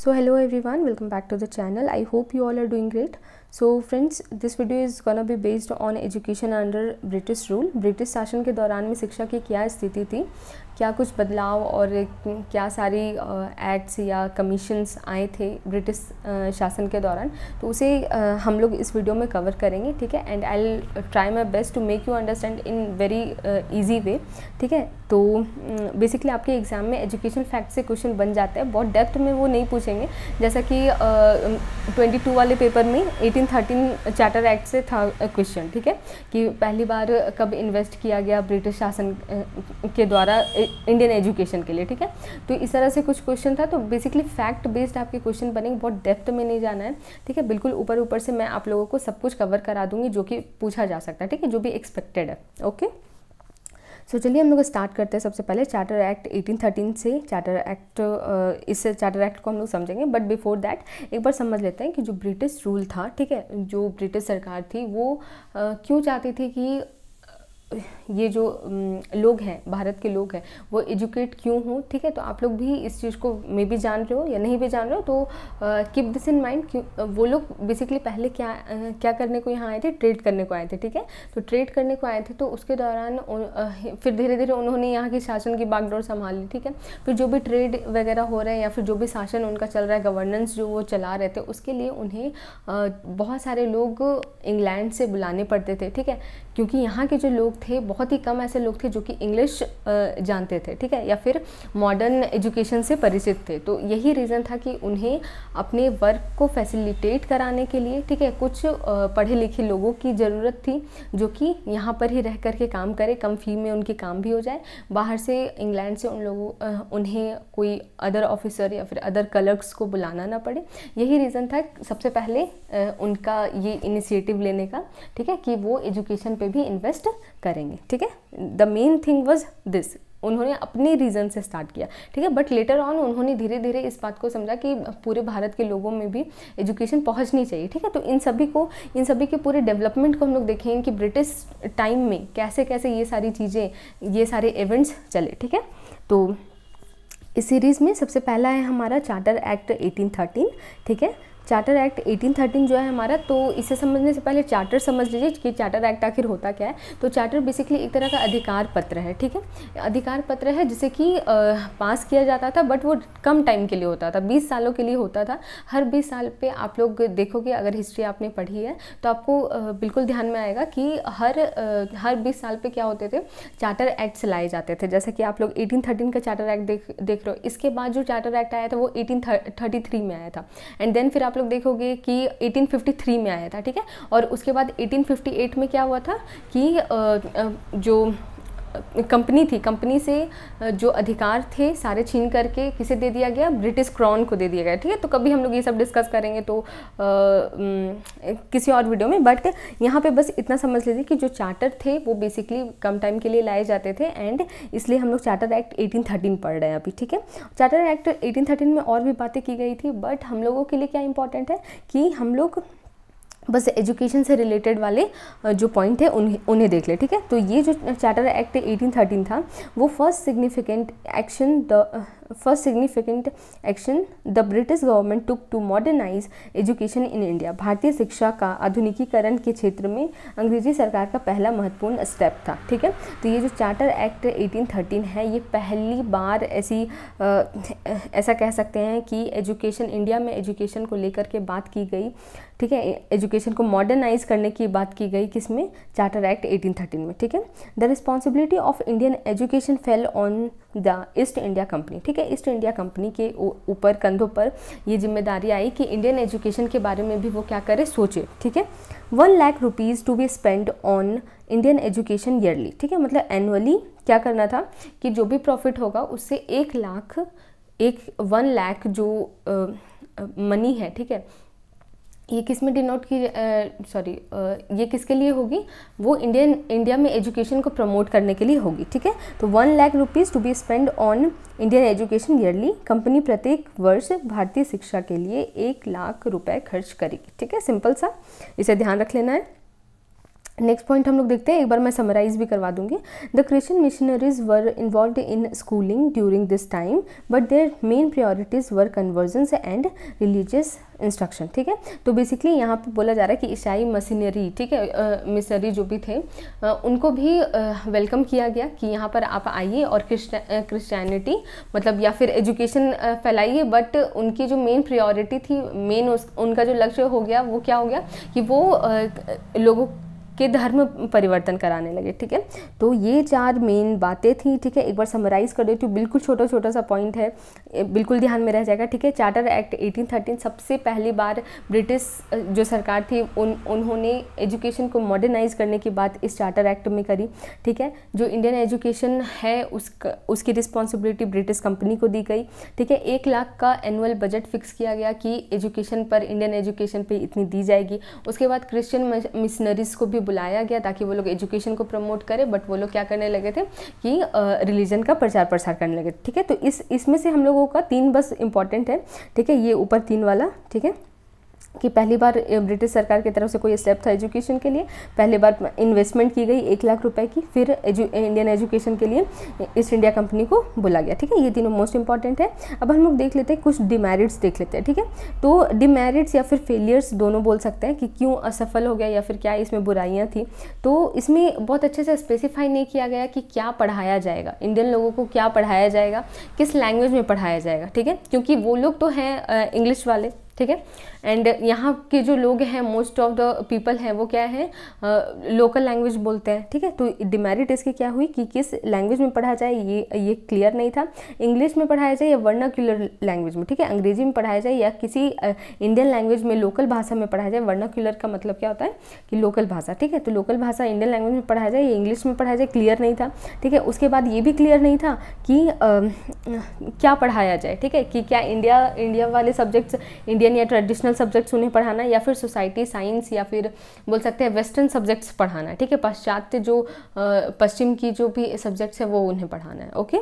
So hello everyone, welcome back to the channel. I hope you all are doing great. So friends, this video is gonna be based on education under British rule. British शासन के दौरान में शिक्षा की क्या स्थिति थी, क्या कुछ बदलाव और क्या सारी एक्ट्स या कमीशंस आए थे ब्रिटिश शासन के दौरान, तो उसे हम लोग इस वीडियो में कवर करेंगे, ठीक है। And I will try my best to make you understand in very easy way, ठीक है। तो बेसिकली आपके एग्ज़ाम में एजुकेशन फैक्ट से क्वेश्चन बन जाते हैं, बहुत डेप्थ में वो नहीं पूछेंगे, जैसा कि 22 वाले पेपर में 1813 चार्टर एक्ट से था क्वेश्चन, ठीक है, कि पहली बार कब इन्वेस्ट किया गया ब्रिटिश शासन के द्वारा इंडियन एजुकेशन के लिए, ठीक है। तो इस तरह से कुछ क्वेश्चन था। तो बेसिकली फैक्ट बेस्ड आपके क्वेश्चन बनेंगे, बहुत डेप्थ में नहीं जाना है, ठीक है। बिल्कुल ऊपर ऊपर से मैं आप लोगों को सब कुछ कवर करा दूंगी जो कि पूछा जा सकता है, ठीक है, जो भी एक्सपेक्टेड है। ओके, सो चलिए हम लोग स्टार्ट करते हैं। सबसे पहले चार्टर एक्ट 1813 से चार्टर एक्ट, इस चार्टर एक्ट को हम लोग समझेंगे, बट बिफोर दैट एक बार समझ लेते हैं कि जो ब्रिटिश रूल था, ठीक है, जो ब्रिटिश सरकार थी वो क्यों चाहती थी कि ये जो लोग हैं, भारत के लोग हैं, वो एजुकेट क्यों हों, ठीक है। तो आप लोग भी इस चीज़ को मे भी जान रहे हो या नहीं भी जान रहे हो, तो कीप दिस इन माइंड। क्यों वो लोग बेसिकली पहले क्या करने को यहाँ आए थे, ट्रेड करने को आए थे, ठीक है। तो ट्रेड करने को आए थे, तो उसके दौरान फिर धीरे धीरे उन्होंने यहाँ की शासन की बागडोर संभाल ली, ठीक है। फिर जो भी ट्रेड वगैरह हो रहे हैं या फिर जो भी शासन उनका चल रहा है, गवर्नेंस जो वो चला रहे थे, उसके लिए उन्हें बहुत सारे लोग इंग्लैंड से बुलाने पड़ते थे, ठीक है, क्योंकि यहाँ के जो लोग थे, बहुत ही कम ऐसे लोग थे जो कि इंग्लिश जानते थे, ठीक है, या फिर मॉडर्न एजुकेशन से परिचित थे। तो यही रीज़न था कि उन्हें अपने वर्क को फैसिलिटेट कराने के लिए, ठीक है, कुछ पढ़े लिखे लोगों की ज़रूरत थी जो कि यहाँ पर ही रह कर के काम करे, कम फी में उनके काम भी हो जाए, बाहर से इंग्लैंड से उन्हें कोई अदर ऑफिसर या फिर अदर क्लर्क्स को बुलाना ना पड़े। यही रीज़न था सबसे पहले उनका ये इनिशिएटिव लेने का, ठीक है, कि वो एजुकेशन पे भी इन्वेस्ट करेंगे, ठीक है। The main thing was this, उन्होंने अपने रीज़न से स्टार्ट किया, ठीक है, बट लेटर ऑन उन्होंने धीरे धीरे इस बात को समझा कि पूरे भारत के लोगों में भी एजुकेशन पहुंचनी चाहिए, ठीक है। तो इन सभी के पूरे डेवलपमेंट को हम लोग देखेंगे कि ब्रिटिश टाइम में कैसे कैसे ये सारी चीज़ें, ये सारे इवेंट्स चले, ठीक है। तो इस सीरीज़ में सबसे पहला है हमारा चार्टर एक्ट 1813, ठीक है। चार्टर एक्ट 1813 जो है हमारा, तो इसे समझने से पहले चार्टर समझ लीजिए कि चार्टर एक्ट आखिर होता क्या है। तो चार्टर बेसिकली एक तरह का अधिकार पत्र है, ठीक है, अधिकार पत्र है जिसे कि पास किया जाता था, बट वो कम टाइम के लिए होता था, 20 सालों के लिए होता था। हर 20 साल पे आप लोग देखोगे, अगर हिस्ट्री आपने पढ़ी है तो आपको बिल्कुल ध्यान में आएगा कि हर 20 साल पे क्या होते थे, चार्टर एक्ट्स लाए जाते थे। जैसे कि आप लोग 1813 का चार्टर एक्ट देख रहे हो, इसके बाद जो चार्टर एक्ट आया था वो 1833 में आया था, एंड देन फिर आप लोग देखोगे कि 1853 में आया था, ठीक है। और उसके बाद 1858 में क्या हुआ था कि जो कंपनी थी, कंपनी से जो अधिकार थे सारे छीन करके किसे दे दिया गया, ब्रिटिश क्राउन को दे दिया गया, ठीक है। तो कभी हम लोग ये सब डिस्कस करेंगे तो किसी और वीडियो में, बट यहाँ पे बस इतना समझ लीजिए कि जो चार्टर थे वो बेसिकली कम टाइम के लिए लाए जाते थे, एंड इसलिए हम लोग चार्टर एक्ट 1813 पढ़ रहे हैं अभी, ठीक है। चार्टर एक्ट 1813 में और भी बातें की गई थी, बट हम लोगों के लिए क्या इंपॉर्टेंट है कि हम लोग बस एजुकेशन से रिलेटेड वाले जो पॉइंट है उन्हें देख ले, ठीक है। तो ये जो चार्टर एक्ट 1813 था वो first significant action the British government took to modernise education in India. भारतीय शिक्षा का आधुनिकीकरण के क्षेत्र में अंग्रेजी सरकार का पहला महत्वपूर्ण स्टेप था, ठीक है। तो ये जो चार्टर एक्ट 1813 है, ये पहली बार ऐसा कह सकते हैं कि एजुकेशन, इंडिया में एजुकेशन को लेकर के बात की गई, ठीक है, एजुकेशन को मॉडर्नाइज करने की बात की गई, किसमें, चार्टर एक्ट 1813 में, ठीक है। The responsibility of Indian education fell on the east India company, ठीक है। ईस्ट इंडिया कंपनी के ऊपर, कंधों पर ये जिम्मेदारी आई कि इंडियन एजुकेशन के बारे में भी वो क्या करे, सोचे, ठीक है। 1 lakh rupees to be spend on Indian education yearly, ठीक है, मतलब एनुअली क्या करना था कि जो भी प्रॉफिट होगा उससे 1 लाख जो मनी है, ठीक है, ये किस में डिनोट की, ये किसके लिए होगी, वो इंडिया में एजुकेशन को प्रमोट करने के लिए होगी, ठीक है। तो 1 lakh rupees to be spend on Indian education yearly. Company प्रत्येक वर्ष भारतीय शिक्षा के लिए 1 लाख रुपए खर्च करेगी, ठीक है, सिंपल सा, इसे ध्यान रख लेना है। नेक्स्ट पॉइंट हम लोग देखते हैं, एक बार मैं समराइज भी करवा दूंगी। The Christian missionaries were involve in schooling during this time but their main priorities were conversions and religious instruction. ठीक है, तो बेसिकली यहाँ पे बोला जा रहा है कि ईसाई मशीनरी, ठीक है, मिशनरी जो भी थे उनको भी वेलकम किया गया कि यहाँ पर आप आइए और क्रिश्चियनिटी मतलब या फिर एजुकेशन फैलाइए, बट उनकी जो मेन प्रायोरिटी थी, मेन उनका जो लक्ष्य हो गया वो क्या हो गया कि वो लोगों के धर्म परिवर्तन कराने लगे। ठीक है, तो ये 4 मेन बातें थी। ठीक है, एक बार समराइज कर देती हूँ, बिल्कुल छोटा छोटा सा पॉइंट है, बिल्कुल ध्यान में रह जाएगा। ठीक है, चार्टर एक्ट 1813 सबसे पहली बार ब्रिटिश जो सरकार थी उन्होंने एजुकेशन को मॉडर्नाइज करने की बात इस चार्टर एक्ट में करी। ठीक है, जो इंडियन एजुकेशन है उसकी रिस्पॉन्सिबिलिटी ब्रिटिश कंपनी को दी गई। ठीक है, 1 लाख का एनुअल बजट फिक्स किया गया कि एजुकेशन पर, इंडियन एजुकेशन पर इतनी दी जाएगी। उसके बाद क्रिश्चियन मिशनरीज को भी बुलाया गया ताकि वो लोग एजुकेशन को प्रमोट करें, बट वो लोग क्या करने लगे थे कि रिलीजन का प्रचार प्रसार करने लगे। ठीक है, तो इसमें से हम लोगों का 3 बस इंपॉर्टेंट है। ठीक है, ये ऊपर 3 वाला, ठीक है, कि पहली बार ब्रिटिश सरकार की तरफ से कोई स्टेप था एजुकेशन के लिए, पहली बार इन्वेस्टमेंट की गई 1 लाख रुपए की, फिर इंडियन एजुकेशन के लिए ईस्ट इंडिया कंपनी को बुला गया। ठीक है, ये तीनों मोस्ट इंपॉर्टेंट है। अब हम लोग देख लेते हैं, कुछ डिमेरिट्स देख लेते हैं। ठीक है, तो डिमेरिट्स या फिर फेलियर्स दोनों बोल सकते हैं कि क्यों असफल हो गया या फिर क्या इसमें बुराइयाँ थी। तो इसमें बहुत अच्छे से स्पेसिफाई नहीं किया गया कि क्या पढ़ाया जाएगा, इंडियन लोगों को क्या पढ़ाया जाएगा, किस लैंग्वेज में पढ़ाया जाएगा। ठीक है, क्योंकि वो लोग तो हैं इंग्लिश वाले। ठीक है, एंड यहाँ के जो लोग हैं, मोस्ट ऑफ द पीपल हैं, वो क्या है, लोकल लैंग्वेज बोलते हैं। ठीक है, तो डिमेरिट इसकी क्या हुई कि किस लैंग्वेज में पढ़ाया जाए ये क्लियर नहीं था। इंग्लिश में पढ़ाया जाए या वर्नाक्यूलर लैंग्वेज में, ठीक है, अंग्रेजी में पढ़ाया जाए या किसी इंडियन लैंग्वेज में, लोकल भाषा में पढ़ाया जाए। वर्नाक्यूलर का मतलब क्या होता है कि लोकल भाषा। ठीक है, तो लोकल भाषा इंडियन लैंग्वेज में पढ़ाया जाए या इंग्लिश में पढ़ाया जाए, क्लियर नहीं था। ठीक है, उसके बाद ये भी क्लियर नहीं था कि क्या पढ़ाया जाए। ठीक है, कि क्या इंडिया वाले सब्जेक्ट्स, इंडियन या ट्रेडिशनल सब्जेक्ट्स उन्हें पढ़ाना, या फिर सोसाइटी साइंस या फिर बोल सकते हैं वेस्टर्न सब्जेक्ट्स पढ़ाना। ठीक है, पाश्चात्य जो पश्चिम की जो भी सब्जेक्ट्स है वो उन्हें पढ़ाना है। ओके,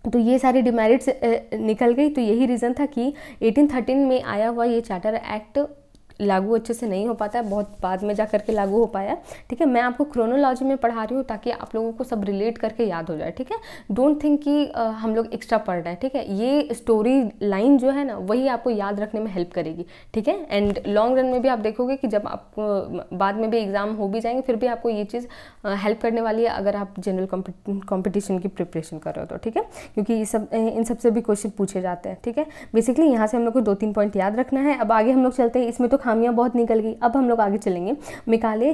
तो ये सारी डिमेरिट्स निकल गई। तो यही रीज़न था कि 1813 में आया हुआ ये चार्टर एक्ट लागू अच्छे से नहीं हो पाता है, बहुत बाद में जा करके लागू हो पाया। ठीक है, मैं आपको क्रोनोलॉजी में पढ़ा रही हूँ ताकि आप लोगों को सब रिलेट करके याद हो जाए। ठीक है, डोंट थिंक कि हम लोग एक्स्ट्रा पढ़ रहे हैं। ठीक है, ये स्टोरी लाइन जो है ना वही आपको याद रखने में हेल्प करेगी। ठीक है, एंड लॉन्ग रन में भी आप देखोगे कि जब आप बाद में भी एग्जाम हो भी जाएंगे फिर भी आपको ये चीज़ हेल्प करने वाली है अगर आप जनरल कॉम्पिटिशन की प्रिपरेशन कर रहे हो तो। ठीक है, क्योंकि इन सब से भी क्वेश्चन पूछे जाते हैं। ठीक है, बेसिकली यहाँ से हम लोग को 2-3 पॉइंट याद रखना है। अब आगे हम लोग चलते हैं, इसमें तो खामियां बहुत निकल गई। अब हम लोग आगे चलेंगे मैकाले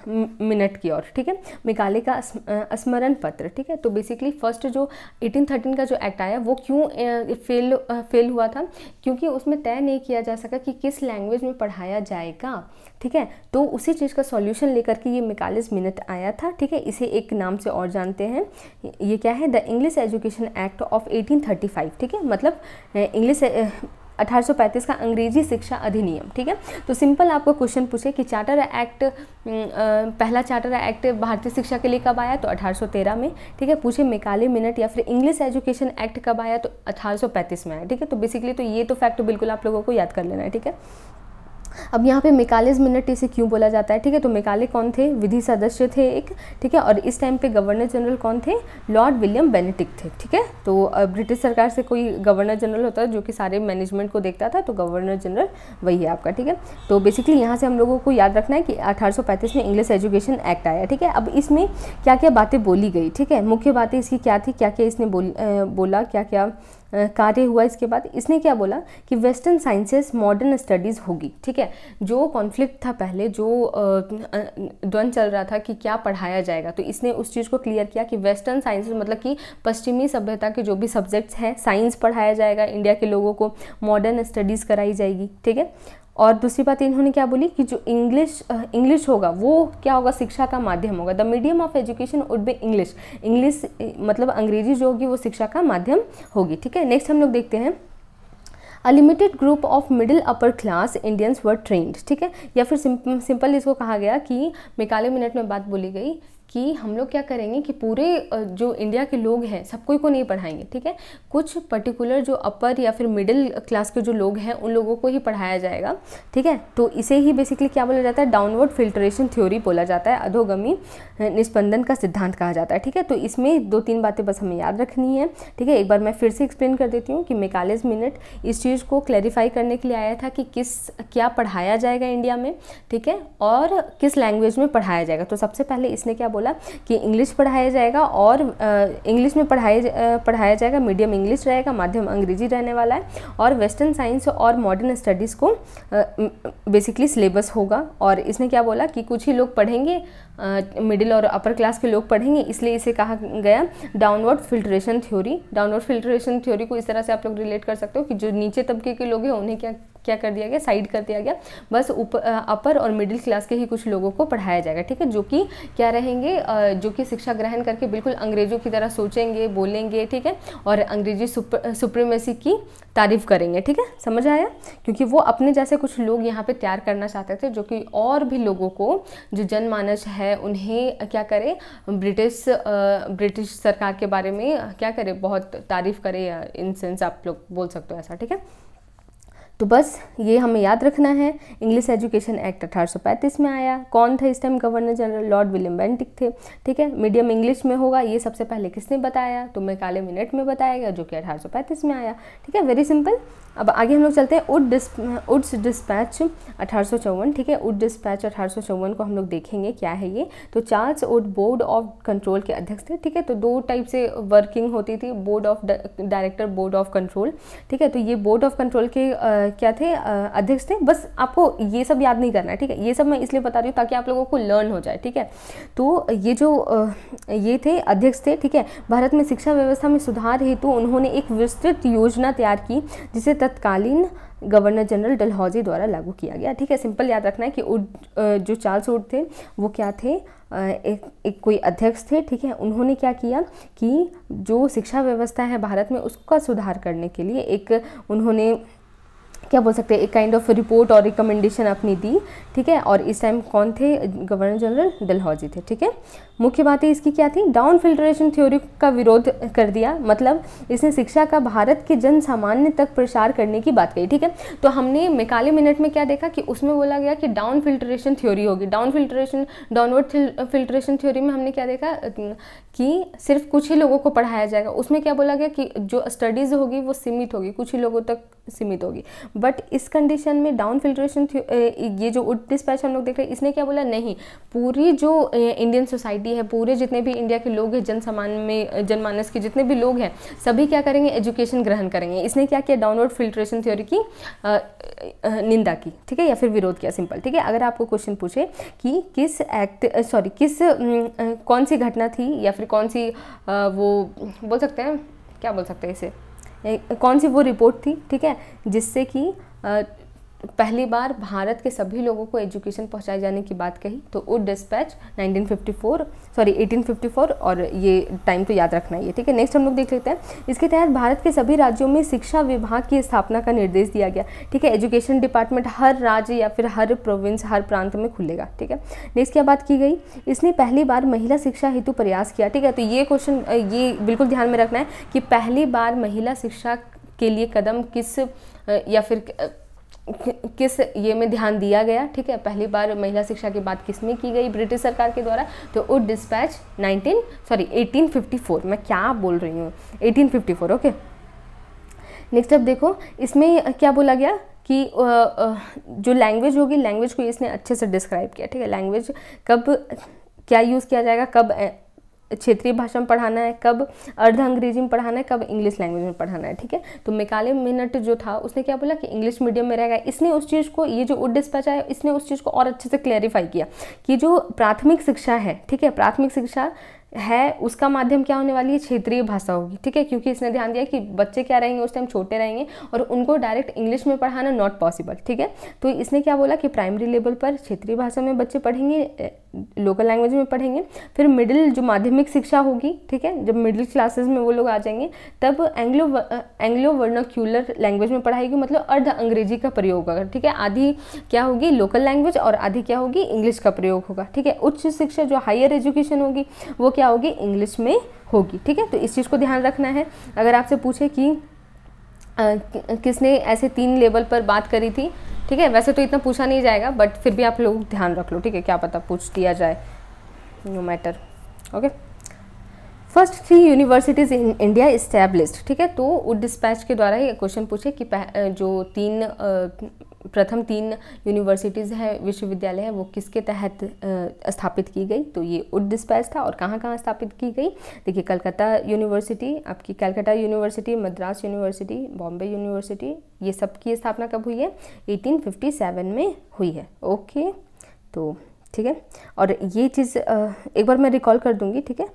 मिनट की ओर। ठीक है, मैकाले का स्मरण पत्र। ठीक है, तो बेसिकली फर्स्ट जो 1813 का जो एक्ट आया वो क्यों फेल हुआ था, क्योंकि उसमें तय नहीं किया जा सका कि किस लैंग्वेज में पढ़ाया जाएगा। ठीक है, तो उसी चीज़ का सॉल्यूशन लेकर के ये मैकालेस मिनट आया था। ठीक है, इसे एक नाम से और जानते हैं, ये क्या है, the English education act of 1835। ठीक है, मतलब इंग्लिश 1835 का अंग्रेजी शिक्षा अधिनियम। ठीक है, तो सिंपल आपको क्वेश्चन पूछे कि चार्टर एक्ट, पहला चार्टर एक्ट भारतीय शिक्षा के लिए कब आया, तो 1813 में। ठीक है, पूछे मैकाले मिनट या फिर इंग्लिश एजुकेशन एक्ट कब आया, तो 1835 में आया। ठीक है, तो बेसिकली तो ये तो फैक्ट बिल्कुल आप लोगों को याद कर लेना है। ठीक है, अब यहाँ पे मैकालेस मिनट इसे क्यों बोला जाता है। ठीक है, तो मैकाले कौन थे, विधि सदस्य थे एक। ठीक है, और इस टाइम पे गवर्नर जनरल कौन थे, लॉर्ड विलियम बेनेडिक्ट थे। ठीक है, तो ब्रिटिश सरकार से कोई गवर्नर जनरल होता है जो कि सारे मैनेजमेंट को देखता था, तो गवर्नर जनरल वही है आपका। ठीक है, तो बेसिकली यहाँ से हम लोगों को याद रखना है कि 1835 में इंग्लिश एजुकेशन एक्ट आया। ठीक है, अब इसमें क्या क्या बातें बोली गई। ठीक है, मुख्य बातें इसकी क्या थी, क्या क्या इसने बोला, क्या क्या कार्य हुआ। इसके बाद इसने क्या बोला कि वेस्टर्न साइंसेस मॉडर्न स्टडीज़ होगी। ठीक है, जो कॉन्फ्लिक्ट था पहले, जो द्वंद्व चल रहा था कि क्या पढ़ाया जाएगा, तो इसने उस चीज़ को क्लियर किया कि वेस्टर्न साइंसेस मतलब कि पश्चिमी सभ्यता के जो भी सब्जेक्ट्स हैं, साइंस पढ़ाया जाएगा, इंडिया के लोगों को मॉडर्न स्टडीज़ कराई जाएगी। ठीक है, और दूसरी बात इन्होंने क्या बोली कि जो इंग्लिश होगा वो क्या होगा, शिक्षा का माध्यम होगा। The medium of education would be English. English मतलब अंग्रेजी जो होगी वो शिक्षा का माध्यम होगी। ठीक है, नेक्स्ट हम लोग देखते हैं, a limited group of middle upper class Indians were trend. ठीक है, या फिर सिंपल इसको कहा गया कि मैकाले मिनट में बात बोली गई कि हम लोग क्या करेंगे कि पूरे जो इंडिया के लोग हैं सब कोई को नहीं पढ़ाएंगे, ठीक है, कुछ पर्टिकुलर जो अपर या फिर मिडिल क्लास के जो लोग हैं उन लोगों को ही पढ़ाया जाएगा, ठीक है। तो इसे ही बेसिकली क्या बोला जाता है, डाउनवर्ड फिल्ट्रेशन थ्योरी बोला जाता है, अधोगामी निस्पंदन का सिद्धांत कहा जाता है, ठीक है। तो इसमें 2-3 बातें बस हमें याद रखनी है, ठीक है। एक बार मैं फिर से एक्सप्लेन कर देती हूँ कि मैकालेज मिनट इस चीज़ को क्लैरिफाई करने के लिए आया था कि क्या पढ़ाया जाएगा इंडिया में, ठीक है, और किस लैंग्वेज में पढ़ाया जाएगा। तो सबसे पहले इसने क्या बोला कि इंग्लिश पढ़ाया जाएगा और इंग्लिश में पढ़ाया जाएगा, मीडियम इंग्लिश रहेगा, माध्यम अंग्रेजी रहने वाला है, और वेस्टर्न साइंस और मॉडर्न स्टडीज़ को बेसिकली सिलेबस होगा। और इसने क्या बोला कि कुछ ही लोग पढ़ेंगे, मिडिल और अपर क्लास के लोग पढ़ेंगे, इसलिए इसे कहा गया downward filtration theory. Downward filtration theory को इस तरह से आप लोग रिलेट कर सकते हो कि जो नीचे तबके के लोग हैं उन्हें क्या कर दिया गया, साइड कर दिया गया, बस अपर और मिडिल क्लास के ही कुछ लोगों को पढ़ाया जाएगा, ठीक है, जो कि क्या रहेंगे, जो कि शिक्षा ग्रहण करके बिल्कुल अंग्रेजों की तरह सोचेंगे, बोलेंगे, ठीक है, और अंग्रेजी सुप्रीमेसी की तारीफ करेंगे, ठीक है, समझ आया। क्योंकि वो अपने जैसे कुछ लोग यहाँ पे तैयार करना चाहते थे जो कि और भी लोगों को, जो जनमानस है, उन्हें क्या करे, ब्रिटिश सरकार के बारे में क्या करे, बहुत तारीफ करे, इन सेंस आप लोग बोल सकते हो ऐसा, ठीक है। तो बस ये हमें याद रखना है। इंग्लिश एजुकेशन एक्ट 1835 में आया। कौन था इस time governor general, Lord William Bentinck थे, ठीक है। मीडियम इंग्लिश में होगा, ये सबसे पहले किसने बताया, तो मैकाले मिनट में बताया गया, जो कि 1835 में आया, ठीक है, वेरी सिंपल। अब आगे हम लोग चलते हैं। वुड्स डिस्पैच 1854, ठीक है, वुड डिस्पैच 1854 को हम लोग देखेंगे क्या है ये। तो Charles Wood board of control के अध्यक्ष थे, ठीक है। तो 2 टाइप से वर्किंग होती थी, board of director, board of control, ठीक है। तो ये बोर्ड ऑफ कंट्रोल के क्या थे, अध्यक्ष थे। बस आपको ये सब याद नहीं करना है, ठीक है, ये सब मैं इसलिए बता रही हूँ ताकि आप लोगों को लर्न हो जाए, ठीक है। तो ये जो ये थे अध्यक्ष थे, ठीक है। भारत में शिक्षा व्यवस्था में सुधार हेतु उन्होंने एक विस्तृत योजना तैयार की जिसे तत्कालीन गवर्नर जनरल डलहौजी द्वारा लागू किया गया, ठीक है। सिंपल याद रखना है कि जो चार्ल्स वुड थे वो क्या थे, एक कोई अध्यक्ष थे, ठीक है। उन्होंने क्या किया कि जो शिक्षा व्यवस्था है भारत में उसका सुधार करने के लिए एक उन्होंने क्या बोल सकते हैं, एक काइंड ऑफ रिपोर्ट और रिकमेंडेशन अपनी दी, ठीक है। और इस टाइम कौन थे, गवर्नर जनरल डलहौजी थे, ठीक है। मुख्य बातें इसकी क्या थी, डाउन फिल्ट्रेशन थ्योरी का विरोध कर दिया, मतलब इसने शिक्षा का भारत के जन सामान्य तक प्रसार करने की बात कही, ठीक है। तो हमने मैकाले मिनट में क्या देखा कि उसमें बोला गया कि डाउन फिल्ट्रेशन थ्योरी होगी, डाउनवर्ड फिल्ट्रेशन थ्योरी में हमने क्या देखा कि सिर्फ कुछ ही लोगों को पढ़ाया जाएगा। उसमें क्या बोला गया कि जो स्टडीज़ होगी वो सीमित होगी, कुछ ही लोगों तक सीमित होगी। बट इस कंडीशन में डाउन फिल्ट्रेशन, ये जो वुड डिस्पैच हम लोग देख रहे हैं, इसने क्या बोला, नहीं, पूरी जो इंडियन सोसाइटी है, पूरे जितने भी इंडिया के लोग हैं, जनमानस के जितने भी लोग हैं, सभी क्या करेंगे, एजुकेशन ग्रहण करेंगे। इसने क्या किया, डाउनवर्ड फिल्ट्रेशन थ्योरी की निंदा की, ठीक है, या फिर विरोध किया, सिंपल, ठीक है। अगर आपको क्वेश्चन पूछे कि कौन सी घटना थी या फिर कौन सी वो बोल सकते हैं, क्या बोल सकते हैं इसे, कौन सी वो रिपोर्ट थी, ठीक है, जिससे कि पहली बार भारत के सभी लोगों को एजुकेशन पहुंचाए जाने की बात कही, तो वुड डिस्पैच 1854, और ये टाइम तो याद रखना ही है, ठीक है। नेक्स्ट हम लोग देख लेते हैं। इसके तहत भारत के सभी राज्यों में शिक्षा विभाग की स्थापना का निर्देश दिया गया, ठीक है। एजुकेशन डिपार्टमेंट हर राज्य या फिर हर प्रोविंस, हर प्रांत में खुलेगा, ठीक है। नेक्स्ट क्या बात की गई, इसने पहली बार महिला शिक्षा हेतु प्रयास किया, ठीक है। तो ये क्वेश्चन ये बिल्कुल ध्यान में रखना है कि पहली बार महिला शिक्षा के लिए कदम किस या फिर किस ये में ध्यान दिया गया, ठीक है। पहली बार महिला शिक्षा की बात किसमें की गई, ब्रिटिश सरकार के द्वारा, तो वुड डिस्पैच 1854, मैं क्या बोल रही हूँ, 1854, ओके। नेक्स्ट अब देखो, इसमें क्या बोला गया कि जो लैंग्वेज होगी, लैंग्वेज को इसने अच्छे से डिस्क्राइब किया, ठीक है। लैंग्वेज कब क्या यूज़ किया जाएगा, कब क्षेत्रीय भाषा में पढ़ाना है, कब अर्ध अंग्रेजी में पढ़ाना है, कब इंग्लिश लैंग्वेज में पढ़ाना है, ठीक है। तो मैकाले मिनट जो था उसने क्या बोला कि इंग्लिश मीडियम में रहेगा। इसने उस चीज़ को, ये जो वुड डिस्पैच है, इसने उस चीज़ को और अच्छे से क्लैरिफाई किया कि जो प्राथमिक शिक्षा है, ठीक है, प्राथमिक शिक्षा है उसका माध्यम क्या होने वाली है, क्षेत्रीय भाषा होगी, ठीक है। क्योंकि इसने ध्यान दिया कि बच्चे क्या रहेंगे उस टाइम, छोटे रहेंगे और उनको डायरेक्ट इंग्लिश में पढ़ाना नॉट पॉसिबल, ठीक है। तो इसने क्या बोला कि प्राइमरी लेवल पर क्षेत्रीय भाषा में बच्चे पढ़ेंगे, लोकल लैंग्वेज में पढ़ेंगे। फिर मिडिल जो माध्यमिक शिक्षा होगी, ठीक है, जब मिडिल क्लासेस में वो लोग आ जाएंगे तब एंग्लो वर्नाक्यूलर लैंग्वेज में पढ़ाएगी, मतलब अर्ध अंग्रेजी का प्रयोग होगा, ठीक है। आधी क्या होगी लोकल लैंग्वेज और आधी क्या होगी इंग्लिश का प्रयोग होगा, ठीक है। उच्च शिक्षा जो हायर एजुकेशन होगी वो क्या होगी इंग्लिश में होगी, ठीक है। तो इस चीज़ को ध्यान रखना है। अगर आपसे पूछे कि किसने ऐसे 3 लेवल पर बात करी थी, ठीक है, वैसे तो इतना पूछा नहीं जाएगा बट फिर भी आप लोग ध्यान रख लो, ठीक है, क्या पता पूछ दिया जाए, no matter. Okay, first 3 universities in India established, ठीक है। तो उड डिस्पैच के द्वारा ये क्वेश्चन पूछे कि जो प्रथम 3 यूनिवर्सिटीज़ है, विश्वविद्यालय है, वो किसके तहत स्थापित की गई। तो ये उड डिस्पैच था। और कहाँ कहाँ स्थापित की गई, देखिए कलकत्ता यूनिवर्सिटी, आपकी Calcutta university, Madras university, Bombay university, ये सब की स्थापना कब हुई है 1857 में हुई है। ओके, तो ठीक है। और ये चीज़ एक बार मैं रिकॉल कर दूंगी, ठीक है,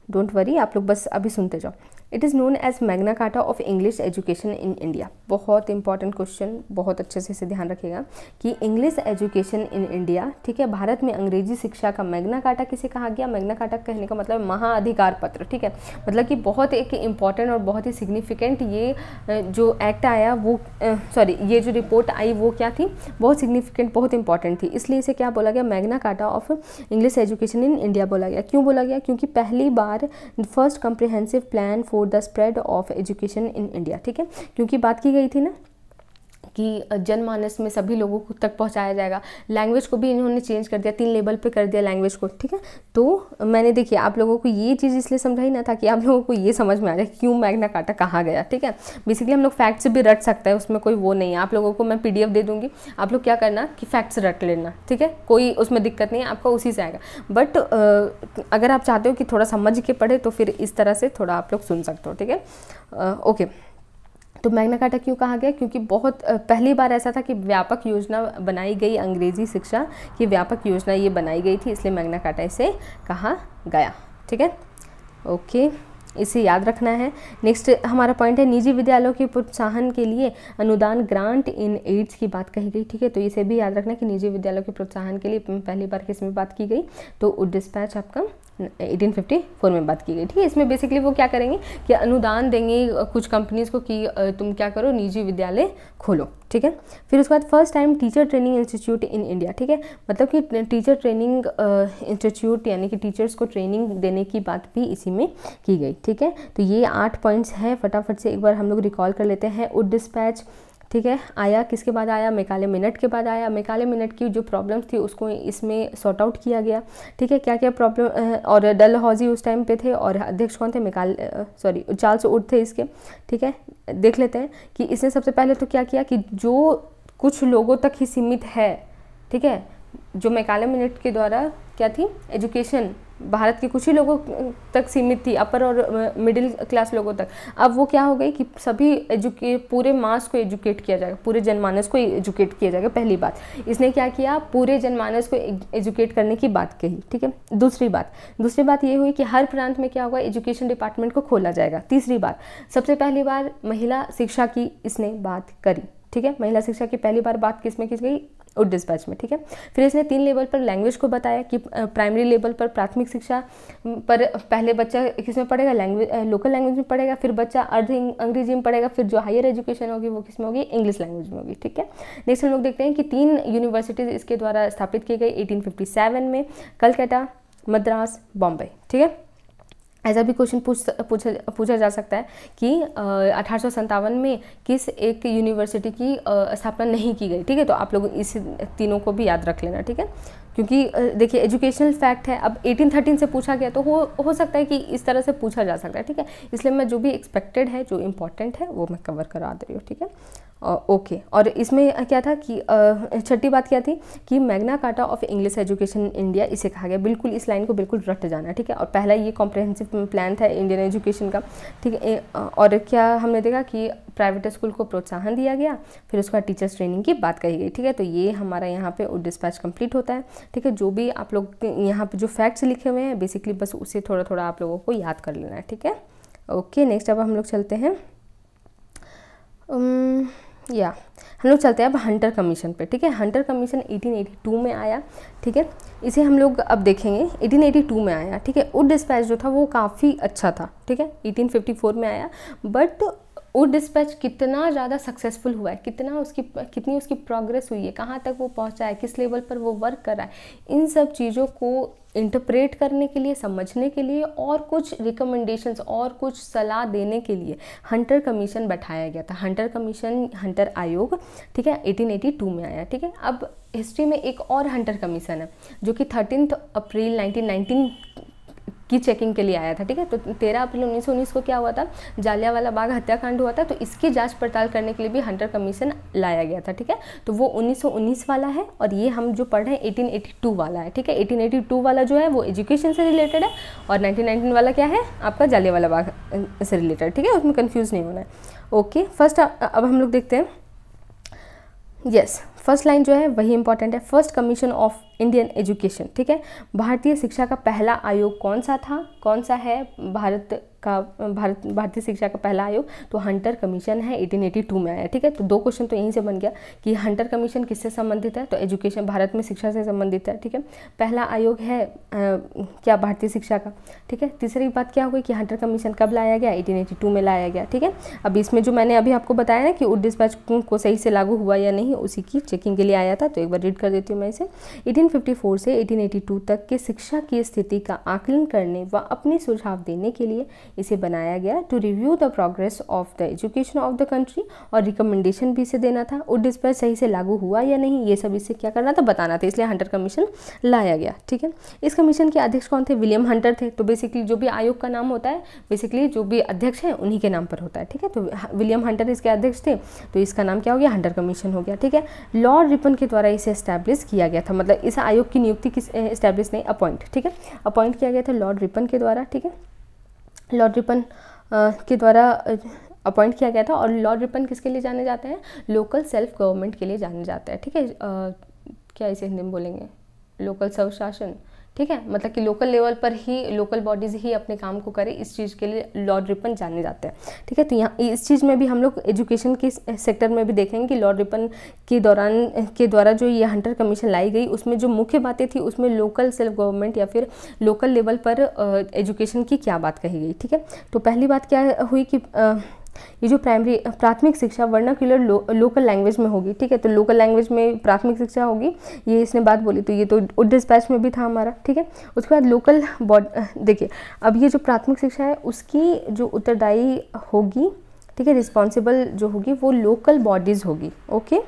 डोंट वरी, आप लोग बस अभी सुनते जाओ। It is known as Magna Carta of English education in India. बहुत इंपॉर्टेंट क्वेश्चन, बहुत अच्छे से इसे ध्यान रखिएगा कि इंग्लिश एजुकेशन इन इंडिया, ठीक है, भारत में अंग्रेजी शिक्षा का मैग्ना कार्टा किसे कहा गया। मैग्ना कार्टा कहने का मतलब महाअधिकार पत्र, ठीक है, मतलब कि बहुत एक इम्पॉर्टेंट और बहुत ही सिग्निफिकेंट ये जो एक्ट आया वो ये जो रिपोर्ट आई वो क्या थी, बहुत सिग्निफिकेंट, बहुत इंपॉर्टेंट थी। इसलिए इसे क्या बोला गया Magna Carta of English education in India बोला गया। क्यों बोला गया, क्योंकि पहली बार first comprehensive plan for the spread of education in India, ठीक है, क्योंकि बात की गई थी ना कि जनमानस में सभी लोगों को तक पहुंचाया जाएगा। लैंग्वेज को भी इन्होंने चेंज कर दिया, 3 लेवल पे कर दिया लैंग्वेज को, ठीक है। तो मैंने देखिए आप लोगों को ये चीज़ इसलिए समझाई ना ताकि आप लोगों को ये समझ में आ जाए क्यों मैग्ना कार्टा कहा गया, ठीक है। बेसिकली हम लोग फैक्ट्स भी रट सकते हैं, उसमें कोई वो नहीं है। आप लोगों को मैं PDF दे दूंगी, आप लोग क्या करना कि फैक्ट्स रट लेना, ठीक है, कोई उसमें दिक्कत नहीं है, आपका उसी से आएगा। बट अगर आप चाहते हो कि थोड़ा समझ के पढ़े तो फिर इस तरह से थोड़ा आप लोग सुन सकते हो, ठीक है। ओके, तो मैग्ना कार्टा क्यों कहा गया, क्योंकि बहुत पहली बार ऐसा था कि व्यापक योजना बनाई गई, अंग्रेजी शिक्षा की व्यापक योजना ये बनाई गई थी, इसलिए मैग्ना कार्टा इसे कहा गया, ठीक है। ओके, इसे याद रखना है। नेक्स्ट हमारा पॉइंट है निजी विद्यालयों के प्रोत्साहन के लिए अनुदान ग्रांट इन एड्स की बात कही गई, ठीक है। तो इसे भी याद रखना कि निजी विद्यालयों के प्रोत्साहन के लिए पहली बार किस में बात की गई, तो उड डिस्पैच आपका 1854 में बात की गई, ठीक है। इसमें बेसिकली वो क्या करेंगे कि अनुदान देंगे कुछ कंपनीज़ को कि तुम क्या करो निजी विद्यालय खोलो, ठीक है। फिर उसके बाद first time teacher training institute इन इंडिया, ठीक है, मतलब कि टीचर ट्रेनिंग इंस्टीट्यूट यानी कि टीचर्स को ट्रेनिंग देने की बात भी इसी में की गई, ठीक है। तो ये 8 पॉइंट्स हैं, फटाफट से एक बार हम लोग रिकॉल कर लेते हैं। उड डिस्पैच, ठीक है, आया किसके बाद आया, मैकाले मिनट के बाद आया। मैकाले मिनट की जो प्रॉब्लम्स थी उसको इसमें सॉर्ट आउट किया गया, ठीक है, क्या क्या प्रॉब्लम। और डलहौजी उस टाइम पे थे और अध्यक्ष कौन थे, चार्ल्स वुड थे इसके, ठीक है। देख लेते हैं कि इसने सबसे पहले तो क्या किया कि जो कुछ लोगों तक ही सीमित है, ठीक है, जो मैकाले मिनट के द्वारा क्या थी एजुकेशन भारत के कुछ ही लोगों तक सीमित थी, अपर और मिडिल क्लास लोगों तक। अब वो क्या हो गई कि सभी पूरे मास को एजुकेट किया जाएगा, पूरे जनमानस को एजुकेट किया जाएगा। पहली बात इसने क्या किया, पूरे जनमानस को एजुकेट करने की बात कही, ठीक है। दूसरी बात ये हुई कि हर प्रांत में क्या होगा एजुकेशन डिपार्टमेंट को खोला जाएगा। तीसरी बात, सबसे पहली बार महिला शिक्षा की इसने बात करी, ठीक है। महिला शिक्षा की पहली बार बात किसमें की गई, उड डिस्पैच में, ठीक है। फिर इसने 3 लेवल पर लैंग्वेज को बताया कि प्राइमरी लेवल पर प्राथमिक शिक्षा पर पहले बच्चा किसमें पढ़ेगा, लोकल लैंग्वेज में पढ़ेगा, फिर बच्चा अर्ध अंग्रेजी में पढ़ेगा, फिर जो हायर एजुकेशन होगी वो किसमें होगी, इंग्लिश लैंग्वेज में होगी, ठीक है। नेक्स्ट हम लोग देखते हैं कि 3 यूनिवर्सिटीज़ इसके द्वारा स्थापित की गई 1857 में, कलकत्ता, मद्रास, बॉम्बे, ठीक है। ऐसा भी क्वेश्चन पूछा जा सकता है कि 1857 में किस एक यूनिवर्सिटी की स्थापना नहीं की गई, ठीक है। तो आप लोग इस तीनों को भी याद रख लेना, ठीक है, क्योंकि देखिए एजुकेशनल फैक्ट है। अब 1813 से पूछा गया तो हो सकता है कि इस तरह से पूछा जा सकता है, ठीक है। इसलिए मैं जो भी एक्सपेक्टेड है, जो इम्पोर्टेंट है वो मैं कवर करा दे रही हूँ, ठीक है। ओके, और इसमें क्या था कि छठी बात क्या थी कि Magna Carta of English education India इसे कहा गया। बिल्कुल इस लाइन को बिल्कुल रट जाना, ठीक है। और पहला ये कॉम्प्रहेंसिव प्लान था इंडियन एजुकेशन का, ठीक है। और क्या हमने देखा कि प्राइवेट स्कूल को प्रोत्साहन दिया गया, फिर उसके बाद टीचर्स ट्रेनिंग की बात कही गई, ठीक है। तो ये हमारा यहाँ पे उड डिस्पैच कंप्लीट होता है, ठीक है। जो भी आप लोग यहाँ पे जो फैक्ट्स लिखे हुए हैं बेसिकली बस उसे थोड़ा थोड़ा आप लोगों को याद कर लेना है, ठीक है। ओके, नेक्स्ट अब हम लोग चलते हैं हम लोग चलते हैं अब हंटर कमीशन पे, ठीक है। हंटर कमीशन 1882 में आया, ठीक है। इसे हम लोग अब देखेंगे, 1882 में आया, ठीक है। वुड डिस्पैच जो था वो काफ़ी अच्छा था, ठीक है। 1854 में आया, बट वुड डिस्पैच कितना ज़्यादा सक्सेसफुल हुआ है, कितनी उसकी प्रोग्रेस हुई है, कहाँ तक वो पहुँचा है, किस लेवल पर वो वर्क कर रहा है, इन सब चीज़ों को इंटरप्रेट करने के लिए, समझने के लिए और कुछ रिकमेंडेशंस और कुछ सलाह देने के लिए हंटर कमीशन बैठाया गया था। हंटर कमीशन, हंटर आयोग, ठीक है, 1882 में आया, ठीक है। अब हिस्ट्री में एक और हंटर कमीशन है जो कि 13 अप्रैल 1919 की चेकिंग के लिए आया था, ठीक है। तो 13 अप्रैल 1919 को क्या हुआ था, जालियांवाला बाग हत्याकांड हुआ था, तो इसकी जांच पड़ताल करने के लिए भी हंटर कमीशन लाया गया था, ठीक है। तो वो 1919 वाला है और ये हम जो पढ़ रहे हैं 1882 वाला है, ठीक है। 1882 वाला जो है वो एजुकेशन से रिलेटेड है और 1919 वाला क्या है, आपका जालियांवाला बाग से रिलेटेड, ठीक है। उसमें कन्फ्यूज़ नहीं होना है। ओके, फर्स्ट अब हम लोग देखते हैं, फर्स्ट लाइन जो है वही इंपॉर्टेंट है। First commission of Indian education, ठीक है। भारतीय शिक्षा का पहला आयोग कौन सा है भारतीय शिक्षा का पहला आयोग, तो हंटर कमीशन है, 1882 में आया, ठीक है। तो 2 क्वेश्चन तो यहीं से बन गया कि हंटर कमीशन किससे संबंधित है, तो एजुकेशन, भारत में शिक्षा से संबंधित है, ठीक है। पहला आयोग है क्या, भारतीय शिक्षा का, ठीक है। तीसरी बात क्या हो गई कि हंटर कमीशन कब लाया गया, 1882 में लाया गया, ठीक है। अब इसमें जो मैंने अभी आपको बताया ना कि वुड डिस्पैच को सही से लागू हुआ या नहीं, उसी की चेकिंग के लिए आया था, तो एक बार रीड कर देती हूँ मैं इसे। 1854 से 1882 तक के शिक्षा की स्थिति का आकलन करने व अपने सुझाव देने के लिए इसे बनाया गया, to review the progress of the education of the country, और रिकमेंडेशन भी इसे देना था, वुड डिस्पैच सही से लागू हुआ या नहीं, ये सब इससे क्या करना था, बताना था, इसलिए हंटर कमीशन लाया गया, ठीक है। इस कमीशन के अध्यक्ष कौन थे, विलियम हंटर थे। तो बेसिकली जो भी आयोग का नाम होता है, बेसिकली जो भी अध्यक्ष है उन्हीं के नाम पर होता है, ठीक है। तो विलियम हंटर इसके अध्यक्ष थे, तो इसका नाम क्या हो गया, हंटर कमीशन हो गया, ठीक है। लॉर्ड रिपन के द्वारा इसे एस्टैब्लिश किया गया था, मतलब इस आयोग की नियुक्ति किस, एस्टैब्लिश नहीं, अपॉइंट, ठीक है, अपॉइंट किया गया था लॉर्ड रिपन के द्वारा, ठीक है। लॉर्ड रिपन के द्वारा अपॉइंट किया गया था। और लॉर्ड रिपन किसके लिए जाने जाते हैं, लोकल सेल्फ गवर्नमेंट के लिए जाने जाते हैं, ठीक है। क्या इसे हिंदी में बोलेंगे, लोकल स्वशासन, ठीक है। मतलब कि लोकल लेवल पर ही लोकल बॉडीज़ ही अपने काम को करें, इस चीज़ के लिए लॉर्ड रिपन जाने जाते हैं, ठीक है। तो यहाँ इस चीज़ में भी हम लोग एजुकेशन के सेक्टर में भी देखेंगे कि लॉर्ड रिपन के द्वारा जो ये हंटर कमीशन लाई गई, उसमें जो मुख्य बातें थी उसमें लोकल सेल्फ गवर्नमेंट या फिर लोकल लेवल पर एजुकेशन की क्या बात कही गई, ठीक है। तो पहली बात क्या हुई कि ये जो प्राथमिक शिक्षा वर्नाक्युलर लोकल लैंग्वेज में होगी, ठीक है। तो लोकल लैंग्वेज में प्राथमिक शिक्षा होगी, ये इसने बात बोली, तो ये तो वुड डिस्पैच में भी था हमारा, ठीक है। उसके बाद लोकल देखिए, अब ये जो प्राथमिक शिक्षा है उसकी जो उत्तरदायी होगी, ठीक है, रिस्पॉन्सिबल जो होगी वो लोकल बॉडीज़ होगी, ओके।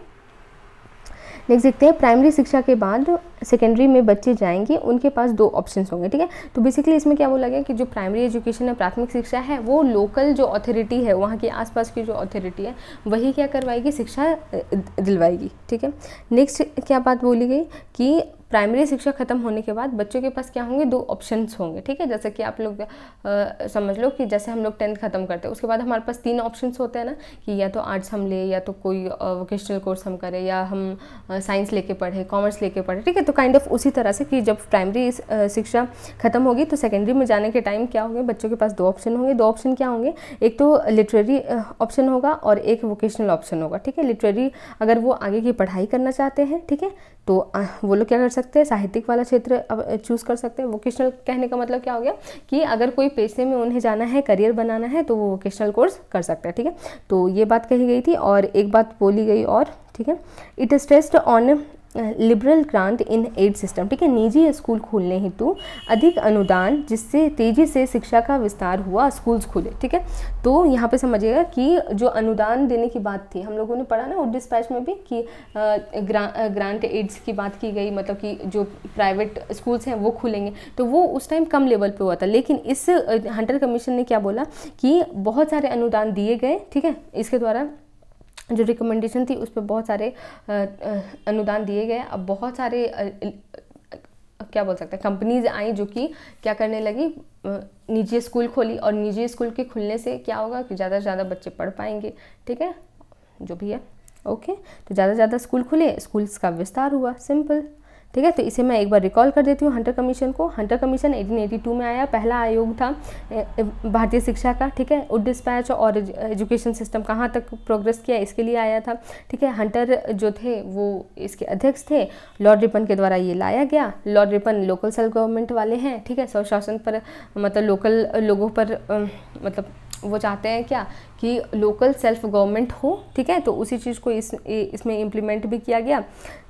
नेक्स्ट देखते हैं, प्राइमरी शिक्षा के बाद सेकेंडरी में बच्चे जाएंगे, उनके पास 2 ऑप्शंस होंगे, ठीक है। तो बेसिकली इसमें क्या बोला गया कि जो प्राइमरी एजुकेशन है, प्राथमिक शिक्षा है, वो लोकल जो अथॉरिटी है, वहाँ के आसपास की जो अथॉरिटी है, वही क्या करवाएगी, शिक्षा दिलवाएगी, ठीक है। नेक्स्ट क्या बात बोली गई कि प्राइमरी शिक्षा खत्म होने के बाद बच्चों के पास क्या होंगे, 2 ऑप्शंस होंगे, ठीक है। जैसे कि आप लोग समझ लो कि जैसे हम लोग 10th खत्म करते हैं, उसके बाद हमारे पास 3 ऑप्शंस होते हैं ना, कि या तो आर्ट्स हम ले, या तो कोई वोकेशनल कोर्स हम करें, या हम साइंस लेके पढ़े, कॉमर्स लेके पढ़े, ठीक है। तो काइंड ऑफ उसी तरह से कि जब प्राइमरी शिक्षा खत्म होगी तो सेकेंडरी में जाने के टाइम क्या होंगे, बच्चों के पास 2 ऑप्शन होंगे। 2 ऑप्शन क्या होंगे, एक तो लिटरेरी ऑप्शन होगा और एक वोकेशनल ऑप्शन होगा, ठीक है। लिटरेरी अगर वो आगे की पढ़ाई करना चाहते हैं, ठीक है, तो वो लोग क्या कर सकते हैं, साहित्यिक वाला क्षेत्र चूज़ कर सकते हैं। वोकेशनल कहने का मतलब क्या हो गया कि अगर कोई पेशे में उन्हें जाना है, करियर बनाना है, तो वो वोकेशनल कोर्स कर सकते हैं, ठीक है। तो ये बात कही गई थी। और एक बात बोली गई और, ठीक है, it stressed on liberal grant in aid system, ठीक है, निजी स्कूल खोलने हेतु अधिक अनुदान, जिससे तेजी से शिक्षा का विस्तार हुआ, स्कूल्स खुले, ठीक है। तो यहाँ पे समझिएगा कि जो अनुदान देने की बात थी, हम लोगों ने पढ़ा ना वुड डिस्पैच में भी कि ग्रांट एड्स की बात की गई, मतलब कि जो प्राइवेट स्कूल्स हैं वो खुलेंगे, तो वो उस टाइम कम लेवल पे हुआ था। लेकिन इस हंटर कमीशन ने क्या बोला कि बहुत सारे अनुदान दिए गए, ठीक है, इसके द्वारा जो रिकमेंडेशन थी उस पर बहुत सारे अनुदान दिए गए। अब बहुत सारे क्या बोल सकते हैं, कंपनीज आई जो कि क्या करने लगी, निजी स्कूल खोली, और निजी स्कूल के खुलने से क्या होगा कि ज़्यादा से ज़्यादा बच्चे पढ़ पाएंगे, ठीक है, जो भी है, ओके। तो ज़्यादा से ज़्यादा स्कूल खुले, स्कूल्स का विस्तार हुआ, सिंपल, ठीक है। तो इसे मैं एक बार रिकॉल कर देती हूँ हंटर कमीशन को। हंटर कमीशन 1882 में आया, पहला आयोग था भारतीय शिक्षा का, ठीक है। वुड डिस्पैच और एजुकेशन सिस्टम कहाँ तक प्रोग्रेस किया इसके लिए आया था, ठीक है। हंटर जो थे वो इसके अध्यक्ष थे, लॉर्ड रिपन के द्वारा ये लाया गया। Lord Ripon local self government वाले हैं, ठीक है, स्वशासन पर मतलब लोकल लोगों पर मतलब वो चाहते हैं क्या कि लोकल सेल्फ गवर्नमेंट हो, ठीक है। तो उसी चीज़ को इसमें इम्प्लीमेंट भी किया गया।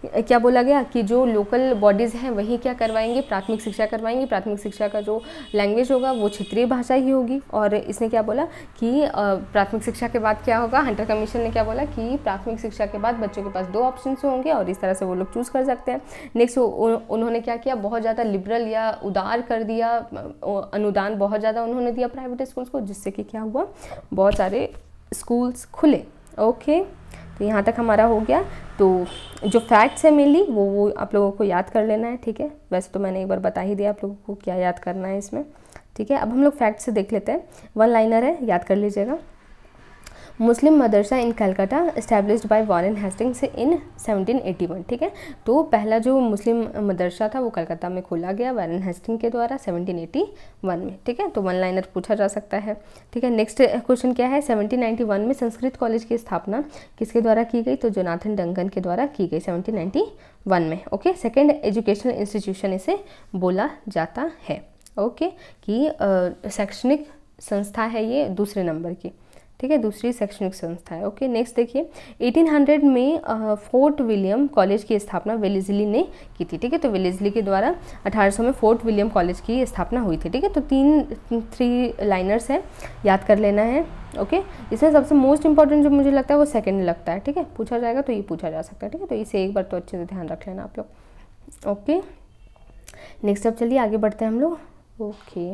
क्या बोला गया कि जो लोकल बॉडीज़ हैं वही क्या करवाएंगे, प्राथमिक शिक्षा करवाएंगे। प्राथमिक शिक्षा का जो लैंग्वेज होगा वो क्षेत्रीय भाषा ही होगी। और इसने क्या बोला कि प्राथमिक शिक्षा के बाद क्या होगा, हंटर कमीशन ने क्या बोला कि प्राथमिक शिक्षा के बाद बच्चों के पास 2 ऑप्शन होंगे और इस तरह से वो लोग चूज़ कर सकते हैं। नेक्स्ट उन्होंने क्या किया, बहुत ज़्यादा लिबरल या उदार कर दिया, अनुदान बहुत ज़्यादा उन्होंने दिया प्राइवेट स्कूल्स को, जिससे कि क्या हुआ, बहुत सारे स्कूल्स खुले। ओके, तो यहाँ तक हमारा हो गया। तो जो फैक्ट्स है मेनली वो आप लोगों को याद कर लेना है, ठीक है। वैसे तो मैंने एक बार बता ही दिया आप लोगों को क्या याद करना है इसमें, ठीक है। अब हम लोग फैक्ट से देख लेते हैं। 1 लाइनर है, याद कर लीजिएगा। Muslim madrasa in Calcutta established by Warren Hastings in 1781, ठीक है। तो पहला जो मुस्लिम मदरसा था वो कलकत्ता में खोला गया वॉरेन हेस्टिंग के द्वारा 1781 में, ठीक है। तो 1 लाइनर पूछा जा सकता है, ठीक है। नेक्स्ट क्वेश्चन क्या है, 1791 में संस्कृत कॉलेज की स्थापना किसके द्वारा की गई, तो जोनाथन डंकन के द्वारा की गई 1791 में। ओके, सेकेंड एजुकेशनल इंस्टीट्यूशन इसे बोला जाता है, ओके, कि शैक्षणिक संस्था है ये दूसरे नंबर की, ठीक है, दूसरी शैक्षणिक संस्था है। ओके, नेक्स्ट देखिए 1800 में फोर्ट विलियम कॉलेज की स्थापना वेलेस्ली ने की थी, ठीक है। तो वेलेस्ली के द्वारा 1800 में फोर्ट विलियम कॉलेज की स्थापना हुई थी, ठीक है। तो 3 लाइनर्स हैं, याद कर लेना है। ओके, इसमें सबसे मोस्ट इंपॉर्टेंट जो मुझे लगता है वो सेकेंड लगता है, ठीक है। पूछा जाएगा तो ये पूछा जा सकता है, ठीक है। तो इसे एक बार तो अच्छे से ध्यान रख लेना आप लोग। ओके, नेक्स्ट अब चलिए आगे बढ़ते हैं हम लोग। ओके,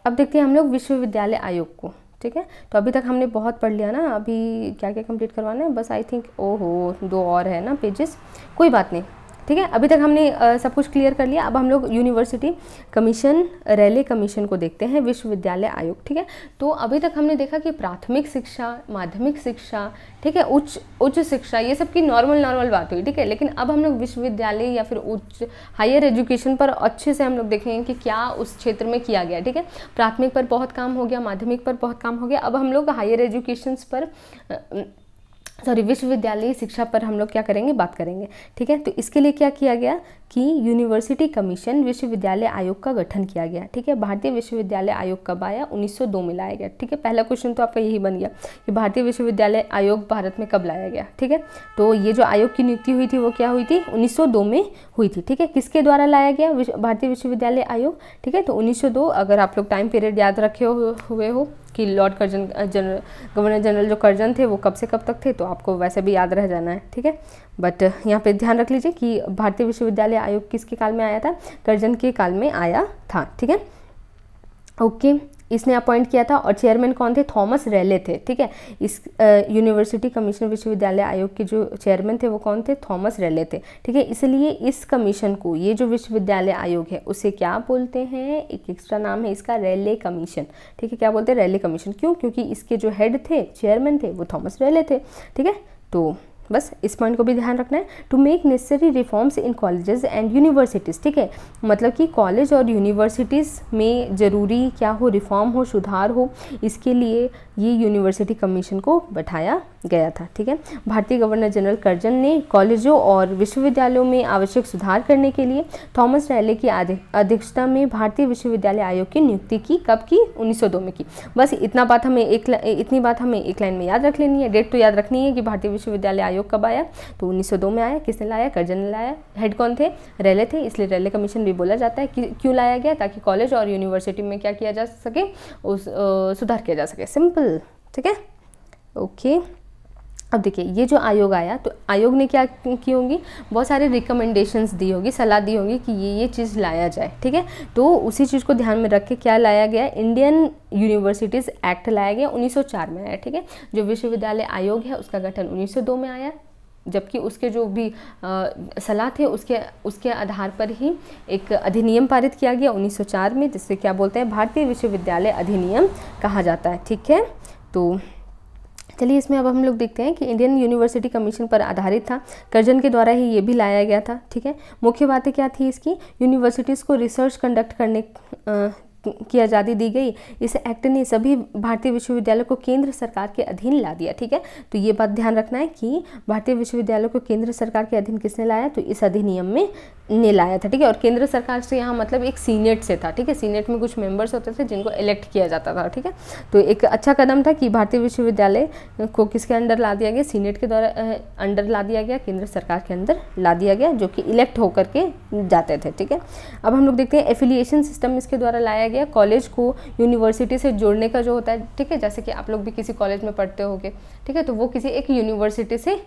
अब देखते हैं हम लोग विश्वविद्यालय आयोग को, ठीक है। तो अभी तक हमने बहुत पढ़ लिया ना, अभी क्या क्या कंप्लीट करवाना है बस, आई थिंक ओहो 2 और है ना पेजेस, कोई बात नहीं, ठीक है। अभी तक हमने सब कुछ क्लियर कर लिया। अब हम लोग यूनिवर्सिटी कमीशन, रैले कमीशन को देखते हैं, विश्वविद्यालय आयोग, ठीक है। तो अभी तक हमने देखा कि प्राथमिक शिक्षा, माध्यमिक शिक्षा, ठीक है, उच्च शिक्षा, ये सब की नॉर्मल बात हुई, ठीक है। लेकिन अब हम लोग विश्वविद्यालय या फिर उच्च हायर एजुकेशन पर अच्छे से हम लोग देखेंगे कि क्या उस क्षेत्र में किया गया, ठीक है। प्राथमिक पर बहुत काम हो गया, माध्यमिक पर बहुत काम हो गया, अब हम लोग हायर एजुकेशन पर विश्वविद्यालय शिक्षा पर हम लोग क्या करेंगे, बात करेंगे, ठीक है। तो इसके लिए क्या किया गया कि यूनिवर्सिटी कमीशन विश्वविद्यालय आयोग का गठन किया गया, ठीक है। भारतीय विश्वविद्यालय आयोग कब आया, 1902 में लाया गया, ठीक है। पहला क्वेश्चन तो आपका यही बन गया कि भारतीय विश्वविद्यालय आयोग भारत में कब लाया गया, ठीक है। तो ये जो आयोग की नियुक्ति हुई थी वो क्या हुई थी, 1902 में हुई थी, ठीक है। किसके द्वारा लाया गया, भारतीय विश्वविद्यालय आयोग, ठीक है। तो 1902, अगर आप लोग टाइम पीरियड याद रखे हुए हो कि लॉर्ड गवर्नर जनरल जो कर्जन थे वो कब से कब तक थे, तो आपको वैसे भी याद रह जाना है, ठीक है। बट यहाँ पे ध्यान रख लीजिए कि भारतीय विश्वविद्यालय आयोग किसके काल में आया था, कर्जन के काल में आया था, ठीक है। ओके, इसने अपॉइंट किया था और चेयरमैन कौन थे, थॉमस रैले थे, ठीक है। इस यूनिवर्सिटी कमीशन विश्वविद्यालय आयोग के जो चेयरमैन थे वो कौन थे, थॉमस रैले थे, ठीक है। इसलिए इस कमीशन को, ये जो विश्वविद्यालय आयोग है उसे क्या बोलते हैं, एक एक्स्ट्रा नाम है इसका, रैले कमीशन, ठीक है। क्या बोलते हैं, रैले कमीशन, क्यों, क्योंकि इसके जो हेड थे, चेयरमैन थे, वो थॉमस रैले थे, ठीक है। तो बस इस पॉइंट को भी ध्यान रखना है। To make necessary reforms in colleges and universities, ठीक है। मतलब कि कॉलेज और यूनिवर्सिटीज़ में ज़रूरी क्या हो, रिफॉर्म हो, सुधार हो, इसके लिए ये यूनिवर्सिटी कमीशन को बैठाया गया था, ठीक है। भारतीय गवर्नर जनरल कर्जन ने कॉलेजों और विश्वविद्यालयों में आवश्यक सुधार करने के लिए थॉमस रैले की अध्यक्षता में भारतीय विश्वविद्यालय आयोग की नियुक्ति की, कब की, 1902 में की। बस इतनी बात हमें एक लाइन में याद रख लेनी है। डेट तो याद रखनी है कि भारतीय विश्वविद्यालय आयोग कब आया, तो 1902 में आया। किसने लाया, कर्जन ने लाया। हेड कौन थे, रैले थे, इसलिए रैले कमीशन भी बोला जाता है। क्यों लाया गया, ताकि कॉलेज और यूनिवर्सिटी में क्या किया जा सके, उस सुधार किया जा सके, सिंपल, ठीक है। ओके, अब देखिए ये जो आयोग आया, तो आयोग ने क्या की होंगी, बहुत सारे रिकमेंडेशंस दी होगी, सलाह दी होगी कि ये चीज़ लाया जाए, ठीक है। तो उसी चीज़ को ध्यान में रख के क्या लाया गया, इंडियन यूनिवर्सिटीज़ एक्ट लाया गया, 1904 में आया, ठीक है। जो विश्वविद्यालय आयोग है उसका गठन 1902 में आया, जबकि उसके जो भी सलाह थे उसके आधार पर ही एक अधिनियम पारित किया गया 1904 में, जिससे क्या बोलते हैं, भारतीय विश्वविद्यालय अधिनियम कहा जाता है, ठीक है। तो चलिए इसमें अब हम लोग देखते हैं कि इंडियन यूनिवर्सिटी कमीशन पर आधारित था, कर्जन के द्वारा ही ये भी लाया गया था। ठीक है, मुख्य बातें क्या थी इसकी, यूनिवर्सिटीज़ को रिसर्च कंडक्ट करने की आज़ादी दी गई। इस एक्ट ने सभी भारतीय विश्वविद्यालयों को केंद्र सरकार के अधीन ला दिया। ठीक है, तो ये बात ध्यान रखना है कि भारतीय विश्वविद्यालयों को केंद्र सरकार के अधीन किसने लाया, तो इस अधिनियम में ने लाया था। ठीक है, और केंद्र सरकार से यहाँ मतलब एक सीनेट से था। ठीक है, सीनेट में कुछ मेंबर्स होते थे जिनको इलेक्ट किया जाता था। ठीक है, तो एक अच्छा कदम था कि भारतीय विश्वविद्यालय को किसके अंडर ला दिया गया, सीनेट के द्वारा अंडर ला दिया गया, केंद्र सरकार के अंदर ला दिया गया, जो कि इलेक्ट होकर के जाते थे। ठीक है, अब हम लोग देखते हैं एफिलिएशन सिस्टम इसके द्वारा लाया गया, कॉलेज को यूनिवर्सिटी से जोड़ने का जो होता है। ठीक है, जैसे कि आप लोग भी किसी कॉलेज में पढ़ते होगे। ठीक है, तो वो किसी एक यूनिवर्सिटी से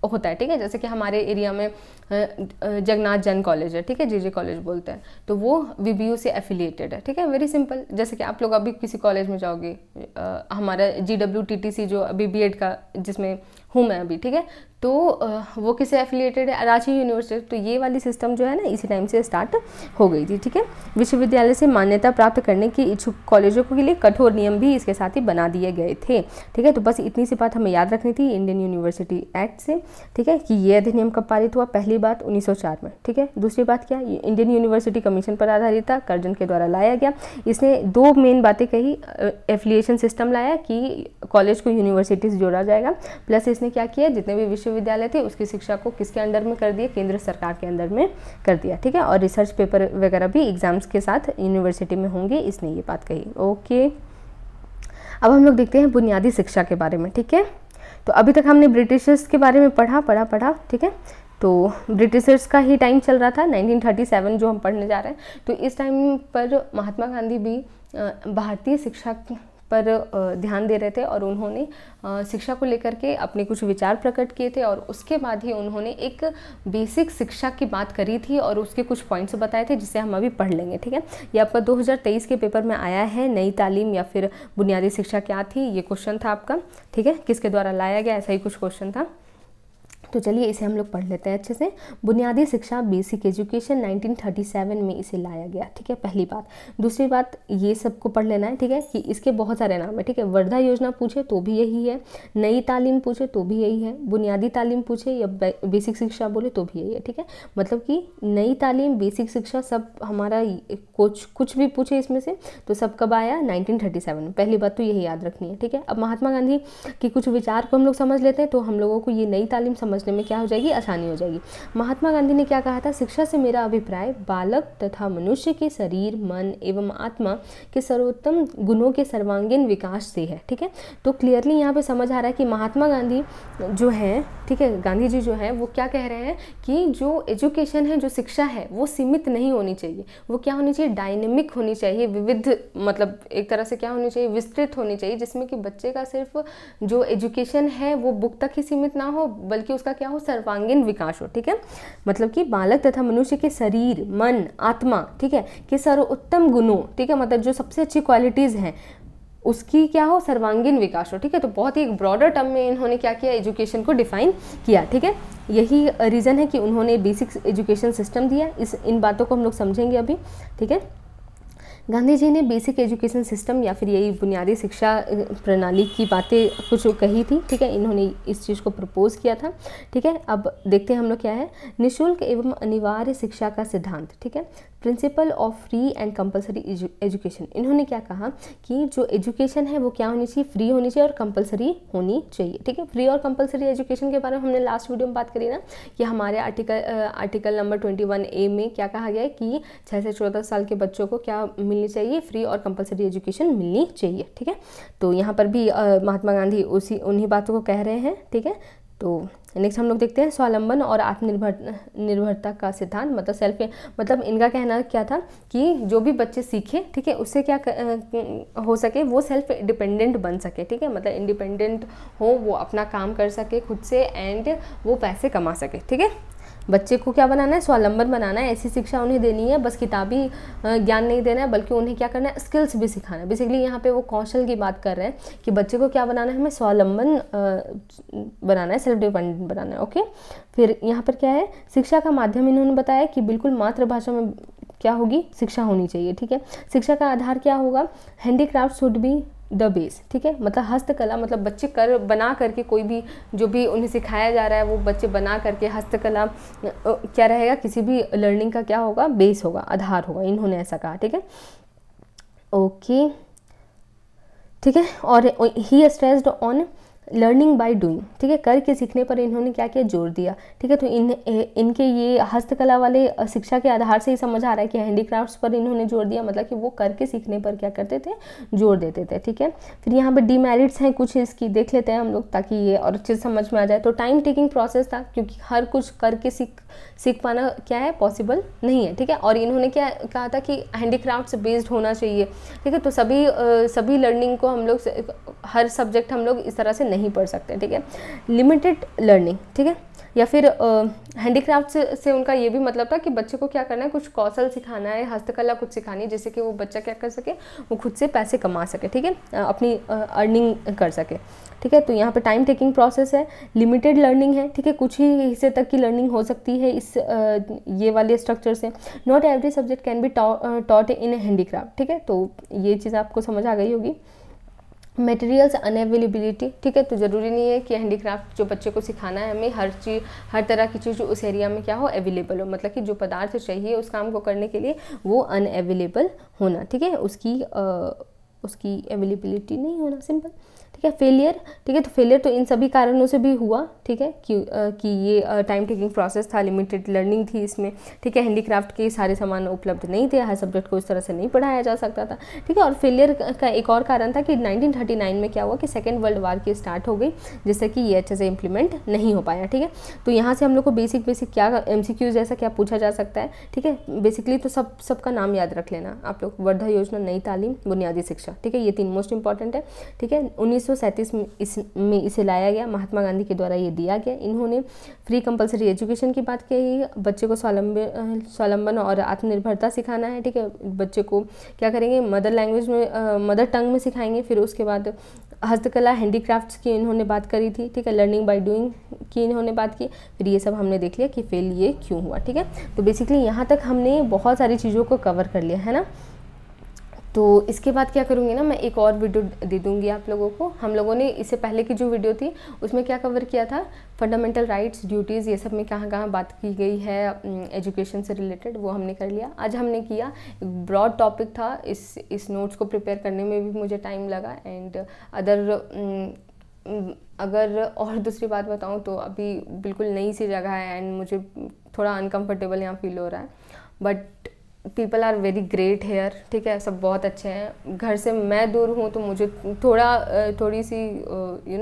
होता है। ठीक है, जैसे कि हमारे एरिया में जगन्नाथ जैन कॉलेज है। ठीक है, जे कॉलेज बोलते हैं, तो वो वीबीयू से एफिलिएटेड है। ठीक है, वेरी सिंपल। जैसे कि आप लोग अभी किसी कॉलेज में जाओगे, हमारा GWTTC जो अभी बीएड का जिसमें हूँ मैं अभी। ठीक है, तो वो किससे एफिलिएटेड है, रांची यूनिवर्सिटी। तो ये वाली सिस्टम जो है ना इसी टाइम से स्टार्ट हो गई थी। ठीक है, विश्वविद्यालय से मान्यता प्राप्त करने के इच्छुक कॉलेजों के लिए कठोर नियम भी इसके साथ ही बना दिए गए थे। ठीक है, तो बस इतनी सी बात हमें याद रखनी थी इंडियन यूनिवर्सिटी एक्ट से। ठीक है, कि ये अधिनियम कब पारित हुआ, पहली बात 1904 में। ठीक है, दूसरी बात क्या, इंडियन यूनिवर्सिटी कमीशन पर आधारित था, कर्जन के द्वारा लाया गया। इसने दो मेन बातें कही, एफिलिएशन सिस्टम लाया कि कॉलेज को यूनिवर्सिटी से जोड़ा जाएगा, प्लस इसने क्या किया, जितने भी विश्वविद्यालय थे उसकी शिक्षा को किसके अंडर में कर दिया, केंद्र सरकार के अंदर में कर दिया। ठीक है, और रिसर्च पेपर वगैरह भी एग्जाम्स के साथ यूनिवर्सिटी में होंगे, इसने ये बात कही। ओके, अब हम लोग देखते हैं बुनियादी शिक्षा के बारे में। ठीक है, तो अभी तक हमने ब्रिटिशर्स के बारे में पढ़ा। ठीक है, तो ब्रिटिशर्स का ही टाइम चल रहा था, 1937 जो हम पढ़ने जा रहे हैं। तो इस टाइम पर महात्मा गांधी भी भारतीय शिक्षा पर ध्यान दे रहे थे, और उन्होंने शिक्षा को लेकर के अपने कुछ विचार प्रकट किए थे, और उसके बाद ही उन्होंने एक बेसिक शिक्षा की बात करी थी और उसके कुछ पॉइंट्स बताए थे, जिसे हम अभी पढ़ लेंगे। ठीक है, ये आपका 2023 के पेपर में आया है, नई तालीम या फिर बुनियादी शिक्षा क्या थी, ये क्वेश्चन था आपका। ठीक है, किसके द्वारा लाया गया, ऐसा ही कुछ क्वेश्चन था। तो चलिए इसे हम लोग पढ़ लेते हैं अच्छे से। बुनियादी शिक्षा बेसिक एजुकेशन 1937 में इसे लाया गया। ठीक है, पहली बात। दूसरी बात, ये सबको पढ़ लेना है। ठीक है, कि इसके बहुत सारे नाम है। ठीक है, वर्धा योजना पूछे तो भी यही है, नई तालीम पूछे तो भी यही है, बुनियादी तालीम पूछे या बेसिक शिक्षा बोले तो भी यही है। ठीक है, मतलब कि नई तालीम, बेसिक शिक्षा सब हमारा कुछ भी पूछे इसमें से तो सब कब आया, 1937 में। पहली बात तो यही याद रखनी है। ठीक है, अब महात्मा गांधी के कुछ विचार को हम लोग समझ लेते हैं, तो हम लोगों को ये नई तालीम समझने में क्या हो जाएगी, आसानी हो जाएगी। महात्मा गांधी ने क्या कहा था, शिक्षा से मेरा अभिप्राय बालक तथा मनुष्य के शरीर, मन एवं आत्मा के सर्वोत्तम गुणों के सर्वांगीण विकास से है। ठीक है, तो क्लियरली यहाँ पे समझ आ रहा है कि महात्मा गांधी जो है, ठीक है, गांधी जी जो है वो क्या कह रहे हैं कि जो एजुकेशन है, जो शिक्षा है, वो सीमित नहीं होनी चाहिए। वो क्या होनी चाहिए, डायनेमिक होनी चाहिए, विविध, मतलब एक तरह से क्या होनी चाहिए, विस्तृत होनी चाहिए, जिसमें कि बच्चे का सिर्फ जो एजुकेशन है वो बुक तक ही सीमित ना हो, बल्कि उसका क्या हो, सर्वांगीण विकास हो। ठीक है, मतलब कि बालक तथा मनुष्य के शरीर, मन, आत्मा, ठीक है, के सर्वोत्तम गुणों, ठीक है, मतलब जो सबसे अच्छी क्वालिटीज हैं उसकी क्या हो, सर्वांगीण विकास हो। ठीक है, तो बहुत ही एक ब्रॉडर टर्म में इन्होंने क्या किया, एजुकेशन को डिफाइन किया। ठीक है, यही रीज़न है कि उन्होंने बेसिक एजुकेशन सिस्टम दिया। इन बातों को हम लोग समझेंगे अभी। ठीक है, गांधी जी ने बेसिक एजुकेशन सिस्टम या फिर यही बुनियादी शिक्षा प्रणाली की बातें कुछ कही थी। ठीक है, इन्होंने इस चीज़ को प्रपोज किया था। ठीक है, अब देखते हैं हम लोग क्या है, निःशुल्क एवं अनिवार्य शिक्षा का सिद्धांत। ठीक है, principle of free and compulsory education. इन्होंने क्या कहा कि जो एजुकेशन है वो क्या होनी चाहिए, फ्री होनी चाहिए और कंपलसरी होनी चाहिए। ठीक है, फ्री और कंपलसरी एजुकेशन के बारे में हमने लास्ट वीडियो में बात करी ना, कि हमारे आर्टिकल नंबर 21A में क्या कहा गया है कि 6 से 14 साल के बच्चों को क्या मिलनी चाहिए, फ्री और कंपलसरी एजुकेशन मिलनी चाहिए। ठीक है, तो यहाँ पर भी महात्मा गांधी उन्हीं बातों को कह रहे हैं। ठीक है, तो नेक्स्ट हम लोग देखते हैं स्वावलंबन और आत्मनिर्भरता का सिद्धांत, मतलब सेल्फ, मतलब इनका कहना क्या था कि जो भी बच्चे सीखे, ठीक है, उससे क्या हो सके, वो सेल्फ डिपेंडेंट बन सके। ठीक है, मतलब इंडिपेंडेंट हो, वो अपना काम कर सके खुद से एंड वो पैसे कमा सके। ठीक है, बच्चे को क्या बनाना है, स्वावलंबन बनाना है। ऐसी शिक्षा उन्हें देनी है, बस किताबी ज्ञान नहीं देना है, बल्कि उन्हें क्या करना है, स्किल्स भी सिखाना है। बेसिकली यहाँ पे वो कौशल की बात कर रहे हैं कि बच्चे को क्या बनाना है, हमें स्वावलंबन बनाना है, सेल्फ डिपेंडेंट बनाना है। ओके, फिर यहाँ पर क्या है, शिक्षा का माध्यम इन्होंने बताया कि बिल्कुल मातृभाषा में क्या होगी, शिक्षा होनी चाहिए। ठीक है, शिक्षा का आधार क्या होगा, handicraft should be the base, ठीक है। मतलब हस्तकला मतलब बच्चे बना करके, कोई भी जो भी उन्हें सिखाया जा रहा है वो बच्चे बना करके, हस्तकला क्या रहेगा, किसी भी लर्निंग का क्या होगा, बेस होगा, आधार होगा, इन्होंने ऐसा कहा, ठीक है। ओके, ठीक है। और he stressed on learning by doing, ठीक है, करके सीखने पर इन्होंने क्या किया, जोर दिया, ठीक है। तो इनके ये हस्तकला वाले शिक्षा के आधार से ही समझ आ रहा है कि हैंडीक्राफ्ट्स पर इन्होंने जोर दिया, मतलब कि वो करके सीखने पर क्या करते थे, जोर देते थे, ठीक है। फिर यहाँ पर डीमेरिट्स हैं कुछ, इसकी देख लेते हैं हम लोग ताकि ये और अच्छे से समझ में आ जाए। तो टाइम टेकिंग प्रोसेस था, क्योंकि हर कुछ करके सीख पाना क्या है, पॉसिबल नहीं है, ठीक है। और इन्होंने क्या कहा था कि हैंडीक्राफ्ट्स बेस्ड होना चाहिए, ठीक है। तो सभी लर्निंग को हम लोग हर सब्जेक्ट हम लोग इस तरह से नहीं पढ़ सकते, ठीक है। लिमिटेड लर्निंग, ठीक है। या फिर हैंडीक्राफ्ट से उनका ये भी मतलब था कि बच्चे को क्या करना है, कुछ कौशल सिखाना है, हस्तकला कुछ सिखानी है, जिससे कि वो बच्चा क्या कर सके, वो खुद से पैसे कमा सके, ठीक है, अपनी अर्निंग कर सके, ठीक है। तो यहाँ पे टाइम टेकिंग प्रोसेस है, लिमिटेड लर्निंग है, ठीक है, कुछ ही हिस्से तक की लर्निंग हो सकती है इस ये वाले स्ट्रक्चर से। Not every subject can be taught in handicraft, ठीक है। तो ये चीज़ आपको समझ आ गई होगी। मटेरियल्स अनअवेलेबिलिटी, ठीक है। तो ज़रूरी नहीं है कि हैंडीक्राफ्ट जो बच्चे को सिखाना है हमें हर तरह की चीज़ उस एरिया में क्या हो, अवेलेबल हो, मतलब कि जो पदार्थ चाहिए उस काम को करने के लिए वो अनअवेलेबल होना, ठीक है, उसकी अवेलेबिलिटी नहीं होना, सिंपल, ठीक है। फेलियर, ठीक है। तो फेलियर तो इन सभी कारणों से भी हुआ, ठीक है, कि ये टाइम टेकिंग प्रोसेस था, लिमिटेड लर्निंग थी इसमें, ठीक है। हैंडीक्राफ्ट के सारे सामान उपलब्ध नहीं थे, हर सब्जेक्ट को इस तरह से नहीं पढ़ाया जा सकता था, ठीक है। और फेलियर का एक और कारण था कि 1939 में क्या हुआ कि सेकेंड वर्ल्ड वार की स्टार्ट हो गई, जिससे कि ये अच्छे से इम्प्लीमेंट नहीं हो पाया, ठीक है। तो यहाँ से हम लोग को बेसिक क्या MCQ जैसा क्या पूछा जा सकता है, ठीक है। बेसिकली तो सबका नाम याद रख लेना आप लोग, वर्धा योजना, नई तालीम, बुनियादी शिक्षा, ठीक है, ये 3 मोस्ट इंपॉर्टेंट है, ठीक है। 1937 में इसे लाया गया, महात्मा गांधी के द्वारा ये दिया गया। इन्होंने फ्री कंपलसरी एजुकेशन की बात कही, बच्चे को स्वावलंबन और आत्मनिर्भरता सिखाना है, ठीक है। बच्चे को क्या करेंगे, मदर लैंग्वेज में, मदर टंग में सिखाएंगे। फिर उसके बाद हस्तकला, हैंडीक्राफ्ट्स की इन्होंने बात करी थी, ठीक है। लर्निंग बाय डूइंग की इन्होंने बात की। फिर ये सब हमने देख लिया कि फेल ये क्यों हुआ, ठीक है। तो बेसिकली यहाँ तक हमने बहुत सारी चीज़ों को कवर कर लिया है ना। तो इसके बाद क्या करूँगी ना, मैं एक और वीडियो दे दूँगी आप लोगों को। हम लोगों ने इससे पहले की जो वीडियो थी उसमें क्या कवर किया था, फंडामेंटल राइट्स, ड्यूटीज़, ये सब में कहाँ कहाँ बात की गई है एजुकेशन से रिलेटेड, वो हमने कर लिया। आज हमने किया, एक ब्रॉड टॉपिक था, इस नोट्स को प्रिपेयर करने में भी मुझे टाइम लगा। एंड अगर और दूसरी बात बताऊँ तो अभी बिल्कुल नई सी जगह है एंड मुझे थोड़ा अनकम्फर्टेबल यहाँ फील हो रहा है, but people are very great here, ठीक है, सब बहुत अच्छे हैं। घर से मैं दूर हूँ तो मुझे थोड़ी सी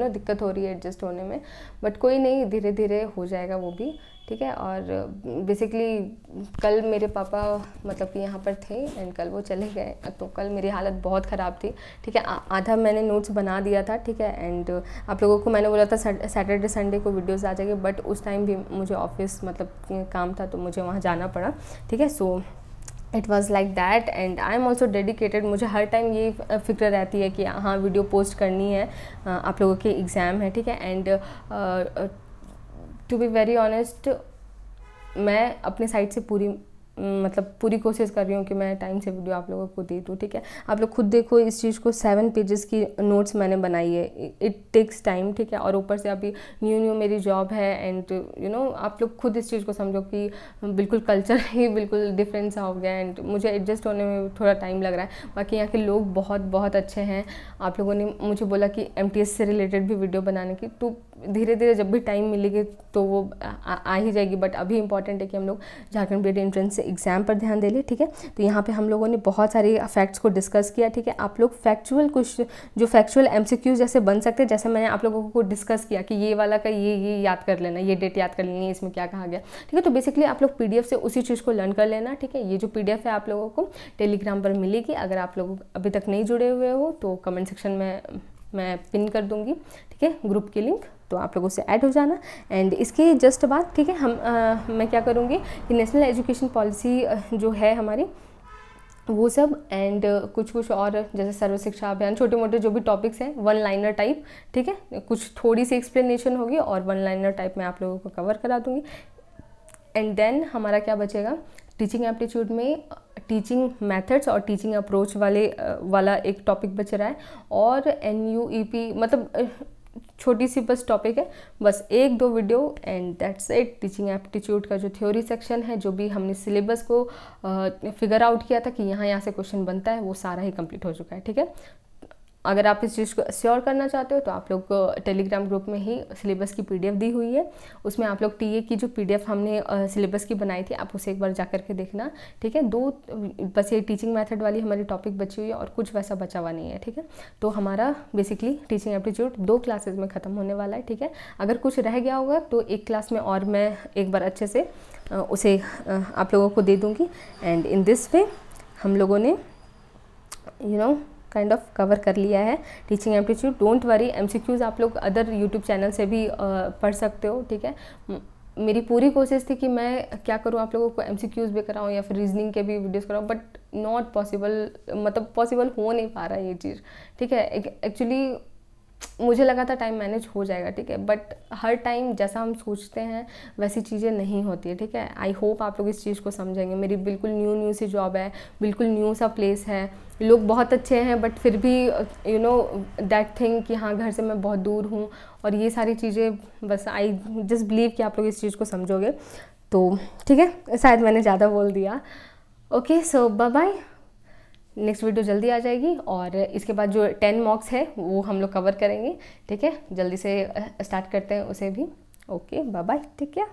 दिक्कत हो रही है एडजस्ट होने में, बट कोई नहीं, धीरे धीरे हो जाएगा वो भी, ठीक है। और बेसिकली कल मेरे पापा मतलब कि यहाँ पर थे एंड कल वो चले गए, तो कल मेरी हालत बहुत ख़राब थी, ठीक है। आधा मैंने नोट्स बना दिया था, ठीक है। एंड आप लोगों को मैंने बोला था सैटरडे संडे को वीडियोस आ जाएंगे, बट उस टाइम भी मुझे ऑफिस मतलब काम था तो मुझे वहाँ जाना पड़ा, ठीक है। So it was like that and I am also dedicated. मुझे हर टाइम ये फिक्र रहती है कि हाँ वीडियो पोस्ट करनी है, आप लोगों के एग्ज़ाम है, ठीक है। And to be very honest, मैं अपने साइड से पूरी कोशिश कर रही हूँ कि मैं टाइम से वीडियो आप लोगों को दे दूँ, ठीक है। आप लोग खुद देखो इस चीज़ को, 7 पेजेस की नोट्स मैंने बनाई है, इट टेक्स टाइम, ठीक है। और ऊपर से अभी न्यू मेरी जॉब है एंड आप लोग खुद इस चीज़ को समझो कि बिल्कुल कल्चर ही बिल्कुल डिफरेंट सा हो गया एंड मुझे एडजस्ट होने में थोड़ा टाइम लग रहा है। बाकी यहाँ के लोग बहुत अच्छे हैं। आप लोगों ने मुझे बोला कि MTS से रिलेटेड भी वीडियो बनाने की, तो धीरे धीरे जब भी टाइम मिलेगी तो वो आ ही जाएगी, बट अभी इंपॉर्टेंट है कि हम लोग झारखंड बीएड एंट्रेंस एग्जाम पर ध्यान दे लें, ठीक है। तो यहाँ पे हम लोगों ने बहुत सारे फैक्ट्स को डिस्कस किया, ठीक है। आप लोग फैक्चुअल MCQ जैसे बन सकते हैं, जैसे मैंने आप लोगों को डिस्कस किया कि ये वाला का ये याद कर लेना, ये डेट याद कर लेनी है, इसमें क्या कहा गया, ठीक है। तो बेसिकली आप लोग PDF से उसी चीज़ को लर्न कर लेना, ठीक है। ये जो PDF है आप लोगों को टेलीग्राम पर मिलेगी। अगर आप लोग अभी तक नहीं जुड़े हुए हो तो कमेंट सेक्शन में मैं पिन कर दूँगी, ठीक है, ग्रुप की लिंक, तो आप लोगों से ऐड हो जाना। एंड इसके जस्ट बाद, ठीक है, मैं क्या करूँगी कि नेशनल एजुकेशन पॉलिसी जो है हमारी वो सब एंड कुछ और जैसे सर्व शिक्षा अभियान, छोटे मोटे जो भी टॉपिक्स हैं, 1 लाइनर टाइप, ठीक है, कुछ थोड़ी सी एक्सप्लेनेशन होगी और 1 लाइनर टाइप मैं आप लोगों को कवर करा दूँगी। एंड देन हमारा क्या बचेगा, टीचिंग एप्टीट्यूड में टीचिंग मेथड्स और टीचिंग अप्रोच वाला एक टॉपिक बच रहा है, और NUEP मतलब छोटी सी बस टॉपिक है, बस 1-2 video and that's it. Teaching aptitude का जो थ्योरी सेक्शन है, जो भी हमने सिलेबस को फिगर आउट किया था कि यहाँ से क्वेश्चन बनता है, वो सारा ही कंप्लीट हो चुका है। ठीक है, अगर आप इस चीज़ को श्योर करना चाहते हो तो आप लोग टेलीग्राम ग्रुप में ही सिलेबस की PDF दी हुई है, उसमें आप लोग TA की जो PDF हमने सिलेबस की बनाई थी, आप उसे एक बार जा कर के देखना। ठीक है, 2 बस ये टीचिंग मेथड वाली हमारी टॉपिक बची हुई है और कुछ वैसा बचा हुआ नहीं है। ठीक है, तो हमारा बेसिकली टीचिंग एप्टीट्यूड 2 क्लासेस में ख़त्म होने वाला है। ठीक है, अगर कुछ रह गया होगा तो एक क्लास में और मैं एक बार अच्छे से उसे आप लोगों को दे दूँगी। एंड इन दिस वे हम लोगों ने काइंड ऑफ कवर कर लिया है teaching aptitude. Don't worry, MCQs आप लोग अदर यूट्यूब चैनल से भी पढ़ सकते हो। ठीक है, मेरी पूरी कोशिश थी कि मैं क्या करूँ, आप लोगों को MCQs भी कराऊँ या फिर रीजनिंग के भी वीडियोस कराऊँ, बट नॉट पॉसिबल, मतलब पॉसिबल हो नहीं पा रहा है ये चीज़। ठीक है, एक्चुअली मुझे लगा था टाइम मैनेज हो जाएगा। ठीक है, बट हर टाइम जैसा हम सोचते हैं वैसी चीज़ें नहीं होती है। ठीक है, आई होप आप लोग इस चीज़ को समझेंगे। मेरी बिल्कुल न्यू सी जॉब है, बिल्कुल न्यू सा प्लेस है, लोग बहुत अच्छे हैं, बट फिर भी दैट थिंग कि हाँ घर से मैं बहुत दूर हूँ, और ये सारी चीज़ें बस आई जस्ट बिलीव कि आप लोग इस चीज़ को समझोगे। तो ठीक है, शायद मैंने ज़्यादा बोल दिया। ओके, सो बाय बाय, नेक्स्ट वीडियो जल्दी आ जाएगी, और इसके बाद जो 10 मॉक्स है वो हम लोग कवर करेंगे। ठीक है, जल्दी से स्टार्ट करते हैं उसे भी। Okay, bye bye, take care.